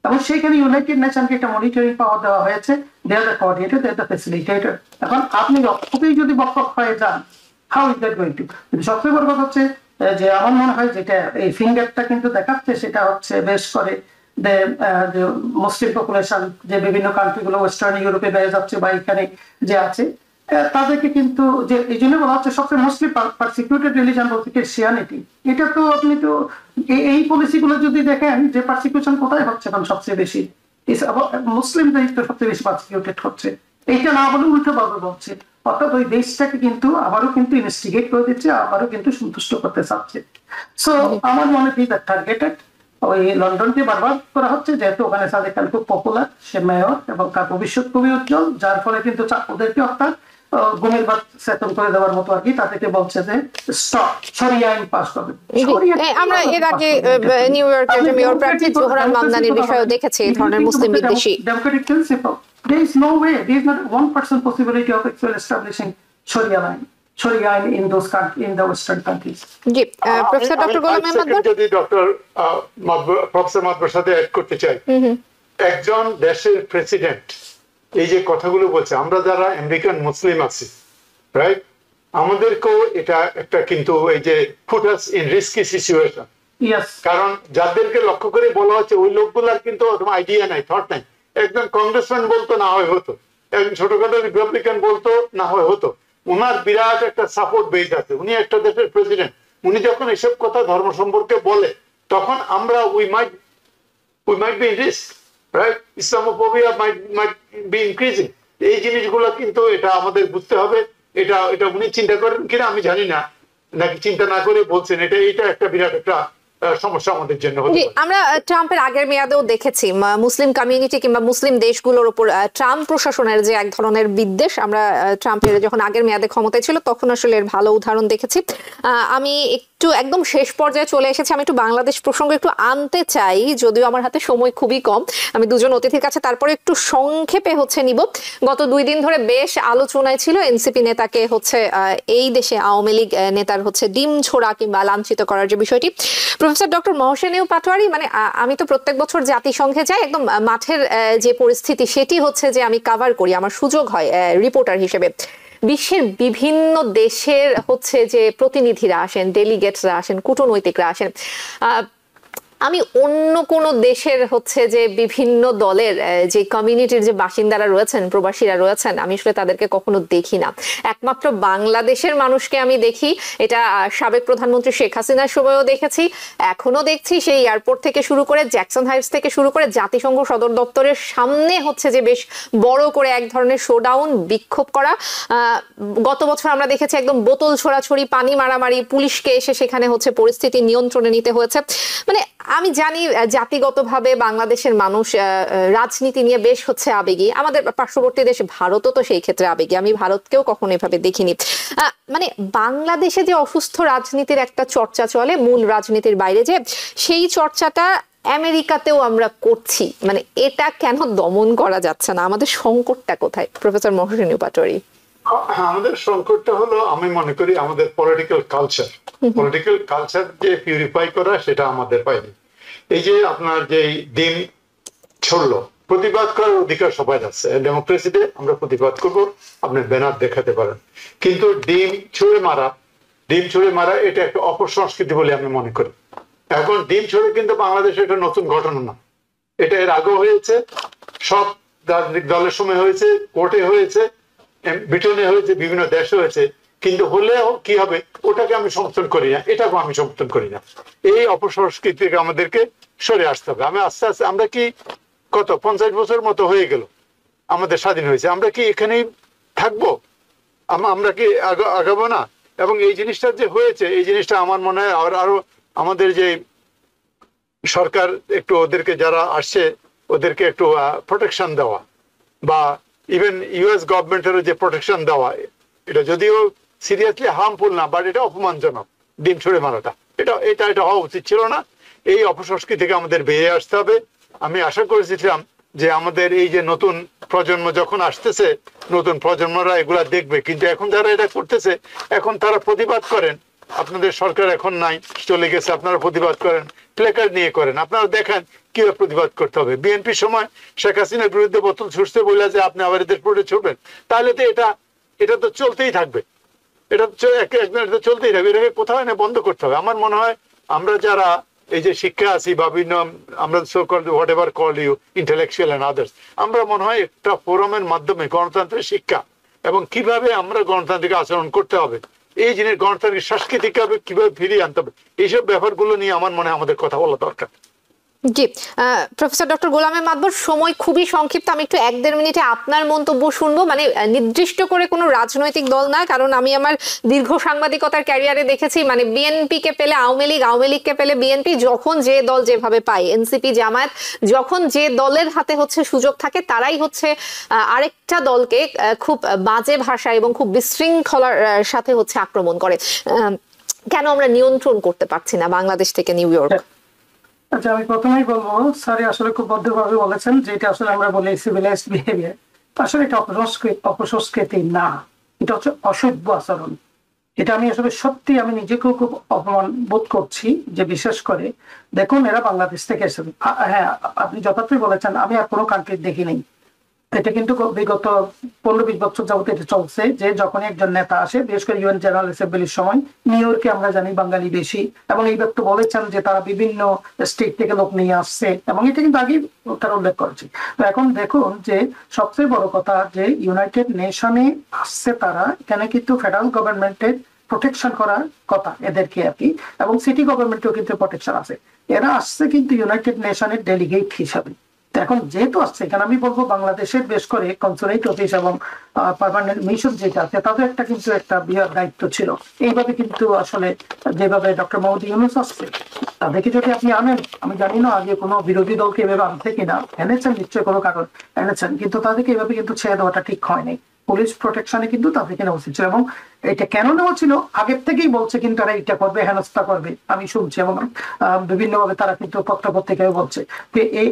এবং সেইখানে ইউনাইটেড নেশনকে একটা মনিটরিং পাওয়ার দেওয়া হয়েছে, they are the coordinator, they are the facilitator. এখন আপনি রক্ষকেই যদি বক্তব্য হয়ে যান, how is that going to? সবচেয়ে বড় কথা হচ্ছে যে আমার মনে হয় যেটা এই ফিঙ্গারটা কিন্তু দেখাচ্ছে, সেটা হচ্ছে বেশ করে যে মুসলিম পপুলেশন যে বিভিন্ন কান্ট্রিগুলো ওয়েস্টার্ন ইউরোপে বেড়ে যাচ্ছে বা এখানে যে আছে, তাদেরকে কিন্তু যে এই জন্য বলা হচ্ছে সবচেয়ে মুসলিম পারসিকিউটেড রিলিজন বলতে ক্রিশ্চিয়ানিটি। এটা তো আপনি তো এই পলিসিগুলো যদি দেখেন যে পারসিকিউশন কোথায় হচ্ছে এখন সবচেয়ে বেশি, মুসলিম দেশটা সবচেয়ে বেশি পারসিকিউটেড হচ্ছে, এইটা না বলে উল্টো ভাবে বলছে, অর্থাৎ ওই দেশটাকে কিন্তু আবারও কিন্তু ইনভেস্টিগেট করে দিচ্ছে, আবারও কিন্তু সন্তুষ্ট করতে চাচ্ছে। সো আমার মনে হয় দ্যাট টার্গেটেড ওই লন্ডনকে বারবার করা হচ্ছে, যেহেতু ওখানে সাদেক আলী খুব পপুলার, সে মেয়র এবং তার ভবিষ্যৎ খুবই উজ্জ্বল, যার ফলে কিন্তু ওদেরকে অর্থাৎ গুমের বাদ সেতন করে দেওয়ার মতো আর কি, তাদেরকে বলছে যে স্টপ, শরিয়া আইন পাস করবে। আমরা এর আগে নিউ ইয়র্কের যে মেয়র প্রার্থী জোহরান মামদানির বিষয়েও দেখেছি এই ধরনের মুসলিম বিদ্বেষী। Democratic principle. There is no way, there is not 1% possibility of actually establishing Sharia line in those countries, in the Western countries. জি, প্রফেসর ডক্টর গোলাম আহমদ যদি ডক্টর প্রফেসর মাদবর সাথে অ্যাড করতে চাই, একজন দেশের প্রেসিডেন্ট এই যে কথাগুলো বলছে, আমরা যারা আমেরিকান মুসলিম আছি, রাইট, আমাদেরকেও এটা একটা কিন্তু এই যে put us in risky situation. কারণ যাদেরকে লক্ষ্য করে বলা হচ্ছে ওই লোকগুলার কিন্তু আইডিয়া নাই, থট নাই। একজন কংগ্রেসম্যান বলতো না হয় হতো, একজন ছোটখাটো রিপাবলিকান বলতো না হয় হতো, ওনার বিরাট একটা সাপোর্ট বেস আছে, উনি একটা দেশের প্রেসিডেন্ট। উনি যখন এসব কথা ধর্ম সম্পর্কে বলে তখন আমরা we might be in risk, right, Islamophobia might be increasing. এই জিনিসগুলো কিন্তু এটা আমাদের বুঝতে হবে। এটা উনি চিন্তা করেন কিনা আমি জানি না, নাকি চিন্তা না করে বলছেন, এটা একটা বিরাট একটা সমস্যা আমাদের জন্য হতে পারে। আমরা ট্রাম্পের আগের মেয়াদেও দেখেছি মুসলিম কমিউনিটি কিংবা মুসলিম দেশগুলোর উপর ট্রাম্প প্রশাসনের যে এক ধরনের বিদ্বেষ, আমরা ট্রাম্পের যখন আগের মেয়াদে ক্ষমতায় ছিল তখন আসলে এর ভালো উদাহরণ দেখেছি। আমি একটু একদম শেষ পর্যায়ে চলে এসেছি, আমি একটু বাংলাদেশ প্রসঙ্গ একটু আনতে চাই, যদিও আমার হাতে সময় খুবই কম। আমি দুজন অতিথির কাছে তারপরে একটু সংক্ষেপে নিব। গত 2 দিন ধরে বেশ আলোচনায় ছিল এনসিপি নেতাকে এই দেশে আওয়ামী লীগ নেতার ডিম ছোড়া কিংবা লাঞ্ছিত করার যে বিষয়টি। প্রফেসর ডক্টর মহসেন পাটোয়ারি, আমি তো প্রত্যেক বছর জাতিসংঘে যাই, একদম মাঠের যে পরিস্থিতি সেটি যে আমি কাভার করি, আমার সুযোগ হয় রিপোর্টার হিসেবে। বিশ্বের বিভিন্ন দেশের যে প্রতিনিধিরা আসেন, ডেলিগেটসরা আসেন, কূটনৈতিকরা আসেন, আমি অন্য কোন দেশের যে বিভিন্ন দলের যে কমিউনিটির যে বাসিন্দারা রয়েছেন, প্রবাসীরা রয়েছেন, আমি আসলে তাদেরকে কখনো দেখি না। একমাত্র বাংলাদেশের মানুষকে আমি দেখি, এটা সাবেক প্রধানমন্ত্রী শেখ হাসিনার সময়ও দেখেছি, এখনো দেখছি। সেই এয়ারপোর্ট থেকে শুরু করে, জ্যাকসন হাইটস থেকে শুরু করে জাতিসংঘ সদর দপ্তরের সামনে যে বেশ বড় করে এক ধরনের শোডাউন, বিক্ষোভ করা। গত বছর আমরা দেখেছি একদম বোতল ছোড়াছড়ি, পানি মারামারি, পুলিশকে এসে সেখানে পরিস্থিতি নিয়ন্ত্রণে নিতে হয়েছে। আমি জানি জাতিগতভাবে বাংলাদেশের মানুষ রাজনীতি নিয়ে বেশ আবেগী। আমাদের পার্শ্ববর্তী দেশ ভারতও তো সেই ক্ষেত্রে আবেগী, আমি ভারতকেও কখনো এভাবে দেখিনি। বাংলাদেশে যে অসুস্থ রাজনীতির একটা চর্চা চলে মূল রাজনীতির বাইরে, যে সেই চর্চাটা আমেরিকাতেও আমরা করছি, এটা কেন দমন করা যাচ্ছে না? আমাদের সংকটটা কোথায়, প্রফেসর মহসেন পাটোয়ারি? আমাদের সংকটটা হলো, আমি মনে করি আমাদের পলিটিক্যাল কালচার যে পিউরিফাই করা, সেটা আমাদের পাইনি। এই যে আপনার যে ডিম ছড়লো, প্রতিবাদ করার অধিকার সবাই আছে, ডেমোক্রেসিতে আমরা প্রতিবাদ করবো, আপনি ব্যানার দেখাতে পারেন, কিন্তু ডিম ছুঁড়ে মারা এটা একটা অপসংস্কৃতি বলে আমি মনে করি। এখন ডিম ছড়ে কিন্তু বাংলাদেশে একটা নতুন ঘটনা না, এটা এর আগেও হয়েছে, সব রাজনৈতিক দলের সময় হয়েছে, কোর্টে হয়েছে, ব্রিটেনে হয়েছে, বিভিন্ন দেশে হয়েছে, কিন্তু হলেও কি হবে ওটাকে আমি সমর্থন করি না, এটাকেও আমি সমর্থন করি না। এই অপসংস্কৃতি থেকে আমাদেরকে সরে আসতে হবে। আমি আস্তে আস্তে, আমরা কি কত 50 বছর মতো হয়ে গেল আমাদের স্বাধীন হয়েছে, আমরা কি এখানেই থাকবো? আমরা কি আগাবো না? এবং এই জিনিসটা যে হয়েছে, এই জিনিসটা আমার মনে হয় আরো আমাদের যে সরকার একটু ওদেরকে যারা আসছে ওদেরকে একটু প্রোটেকশন দেওয়া, বা ইভেন ইউএস গভর্নমেন্টেরও যে প্রোটেকশন দেওয়া, এটা যদিও সিরিয়াসলি হার্মফুল না, বাট এটা অপমানজনক ডিম ছুঁড়ে মারাটা, এটা হওয়া উচিত ছিল না। এই অপসংস্কৃতি থেকে আমাদের বেরিয়ে আসতে হবে। আমি আশা করেছিলাম যে আমাদের এই যে নতুন প্রজন্ম যখন আসতেছে, নতুন প্রজন্মরা এগুলা দেখবে, কিন্তু এখন যারা এটা করতেছে, এখন তারা প্রতিবাদ করেন, আপনাদের সরকার এখন নাই, চলে গেছে, আপনারা প্রতিবাদ করেন, প্লেকার্ড নিয়ে করেন, আপনারা দেখেন কিভাবে প্রতিবাদ করতে হবে। বিএনপির সময় শেখ হাসিনার বিরুদ্ধে বোতল ছুটতে বলে যে আপনি আবার এদের পরে ছুটবেন, তাহলে তো এটা তো চলতেই থাকবে, এটা চলতেই থাকবে, এটাকে কোথাও এনে বন্ধ করতে হবে। আমার মনে হয় আমরা যারা এই যে শিক্ষা আছি বা বিভিন্ন আমরা whatever call you intellectual and others, আমরা মনে হয় একটা ফোরামের মাধ্যমে গণতন্ত্রের শিক্ষা এবং কিভাবে আমরা গণতান্ত্রিক আচরণ করতে হবে, এই জিনিস গণতান্ত্রিক সংস্কৃতিকে কিভাবে ফিরিয়ে আনতে হবে, এইসব ব্যাপারগুলো নিয়ে আমার মনে হয় আমাদের কথা বলা দরকার। জি, প্রফেসর ডক্টর গোলাম মাদবর, সময় খুবই সংক্ষিপ্ত, আমি একটু 1-1.5 মিনিটে আপনার মন্তব্য শুনবো। মানে নির্দিষ্ট করে কোনো রাজনৈতিক দল না, কারণ আমি আমার দীর্ঘ সাংবাদিকতার ক্যারিয়ারে দেখেছি মানে বিএনপি কে পেলে আওয়ামী লীগ, আওয়ামী লীগকে পেলে বিএনপি, যখন যে দল যেভাবে পায়, এনসিপি, জামায়াত, যখন যে দলের হাতে হচ্ছে সুযোগ থাকে তারাই হচ্ছে আরেকটা দলকে খুব বাজে ভাষা এবং খুব বিশৃঙ্খলার সাথে হচ্ছে আক্রমণ করে। কেন আমরা নিয়ন্ত্রণ করতে পারছি না বাংলাদেশ থেকে নিউ ইয়র্ক? আচ্ছা, আমি প্রথমেই বলবো, স্যার আসলে খুব ভদ্রভাবে বলেছেন যে এটা আসলে আমরা বলি সিভিলাইজড বিহেভিয়ার। আসলে এটা অপসংস্কৃতি না, এটা হচ্ছে অসভ্য আচরণ। এটা আমি আসলে সত্যি আমি নিজেকেও খুব অপমান বোধ করছি যে বিশেষ করে দেখুন এরা বাংলাদেশ থেকে এসেছে। হ্যাঁ, আপনি যথার্থই বলেছেন, আমি আর কোনো কান্ট্রি দেখিনি। এটা কিন্তু বিগত 15-20 বছর যাবত এটা চলছে যে যখন একজন নেতা আসে, বিশেষ করে ইউএন জেনারেল অ্যাসেম্বলির সময়, নিউ ইয়র্কে আমরা জানি বাঙালি বেশি, এবং এই ব্যক্তি বলেছেন যে তারা বিভিন্ন স্টেট থেকে লোক নিয়ে আসছে, এবং এটা কিন্তু আগেই তারা উল্লেখ করেছে। তো এখন দেখুন যে সবচেয়ে বড় কথা যে ইউনাইটেড নেশনে আসছে তারা, এখানে কিন্তু ফেডারেল গভর্নমেন্টের প্রোটেকশন করার কথা এদেরকে আর কি, এবং সিটি গভর্নমেন্টেও কিন্তু প্রোটেকশন আছে। এরা আসছে কিন্তু ইউনাইটেড নেশনের ডেলিগেট হিসাবে। এখন যেহেতু আসছে, এখানে আমি বলবো বাংলাদেশের বেশ করে কনসুলেট অফিস এবং পার্মানেন্ট মিশন যেটা আছে তাদের একটা কিন্তু একটা বৃহৎ দায়িত্ব ছিল। এইভাবে কিন্তু আসলে যেভাবে ডক্টর মোহাম্মদ ইউনূস আসছে তাদেরকে যদি আপনি আনেন, আমি জানি না আগে কোনো বিরোধী দলকে এভাবে আনতে কিনা, এনেছেন নিশ্চয়ই কোনো কারণ এনেছেন, কিন্তু তাদেরকে এভাবে কিন্তু ছেড়ে দেওয়াটা ঠিক হয়নি। পুলিশ প্রোটেকশনে কিন্তু তাদেরকে নেওয়া উচিত ছিল, এবং এটা কেন নেওয়া ছিল আগের থেকেই বলছে কিন্তু তারা এটা করবে, হেনস্থা করবে, আমি শুনছি, এবং বিভিন্নভাবে তারা কিন্তু পত্রপত্রিকায় বলছে যে এই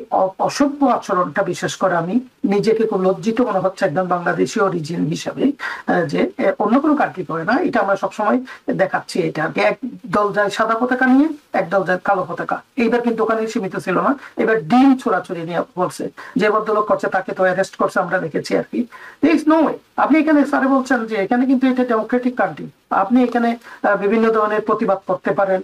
অসভ্য আচরণটা বিশেষ করে আমি নিজেকে খুব লজ্জিত মনে হচ্ছে একদম বাংলাদেশি অরিজিন হিসাবে, যে অন্য কোনো কান্ট্রি করে না। এটা আমরা সবসময় দেখাচ্ছি, এটা আর কি এক দল যায় সাদা পতাকা নিয়ে, এক দল যায় কালো পতাকা। এইবার কিন্তু ওখানে সীমিত ছিল না, এবার ডিম ছোড়াছড়ি নিয়ে বলছে, যে ভদ্রলোক করছে তাকে তো অ্যারেস্ট করছে, আমরা দেখেছি আর কি। নো ওয়ে, আপনি এখানে স্যারে বলছেন যে এখানে কিন্তু এটা ডেমোক্রেটিক কান্ট্রি, আপনি এখানে বিভিন্ন ধরনের প্রতিবাদ করতে পারেন,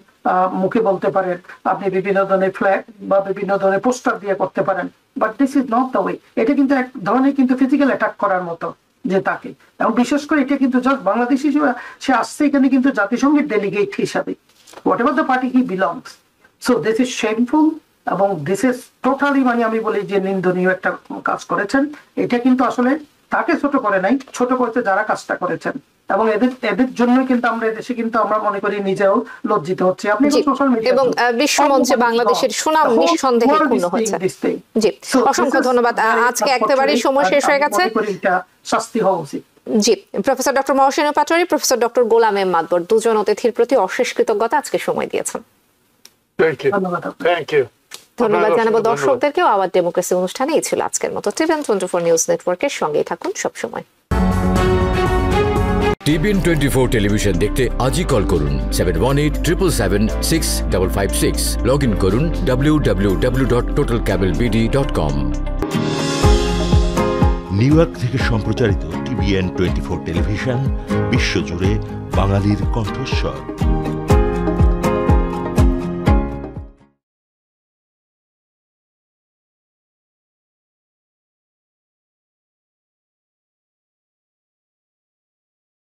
মুখে বলতে পারেন, আপনি বিভিন্ন ধরনের ফ্ল্যাগ বা বিভিন্ন ধরনের পোস্টার দিয়ে করতে পারেন, but this is not the way. এটা কিন্তু এক ধরনের কিন্তু ফিজিক্যাল অ্যাটাক করার মতো যে তাকে, এবং বিশেষ করে এটা কিন্তু জাস্ট বাংলাদেশি সে আসছে এখানে কিন্তু জাতিসংঘের ডেলিগেট হিসাবে, what ever the party he belongs. So this is shameful, এবং দিস ইজ টোটালি মানে আমি বলি যে নিন্দনীয় একটা কাজ করেছেন। এটা কিন্তু আসলে তাকে ছোট করে নাই, ছোট করেছে যারা কাজটা করেছেন, এবং এদের জন্য কিন্তু আমরা দেশে কিন্তু আমরা মনে করি নিজেও লজ্জিত হচ্ছে। আপনি সোশ্যাল মিডিয়া এবং বিশ্বমঞ্চে বাংলাদেশের সুনাম নিঃসন্দেহে ক্ষুণ্ণ হয়েছে। জি, অসংখ্য ধন্যবাদ। আজকে একেবারেই সময় শেষ হয়ে গেছে। শাস্তি হওয়া উচিত। জি, professor doctor Mohsin Patwari, professor doctor Golam Madbar, দুজন অতিথির প্রতি অশেষ কৃতজ্ঞতা, আজকে সময় দিয়েছেন। ধন্যবাদ জানাবো দর্শকদেরকেও। আওয়ার ডেমোক্রেসি অনুষ্ঠানে এই ছিল আজকের মতো। TVN24 নিউজ নেটওয়ার্কের সঙ্গেই থাকুন সবসময়। TVN24 টেলিভিশন দেখতে আজই কল করুন 7187776556। লগ ইন করুন www.totalcablebd.com। নিউ ইয়র্ক থেকে সম্প্রচারিত TVN24 টেলিভিশন বিশ্বজুড়ে বাঙালির কণ্ঠস্বর।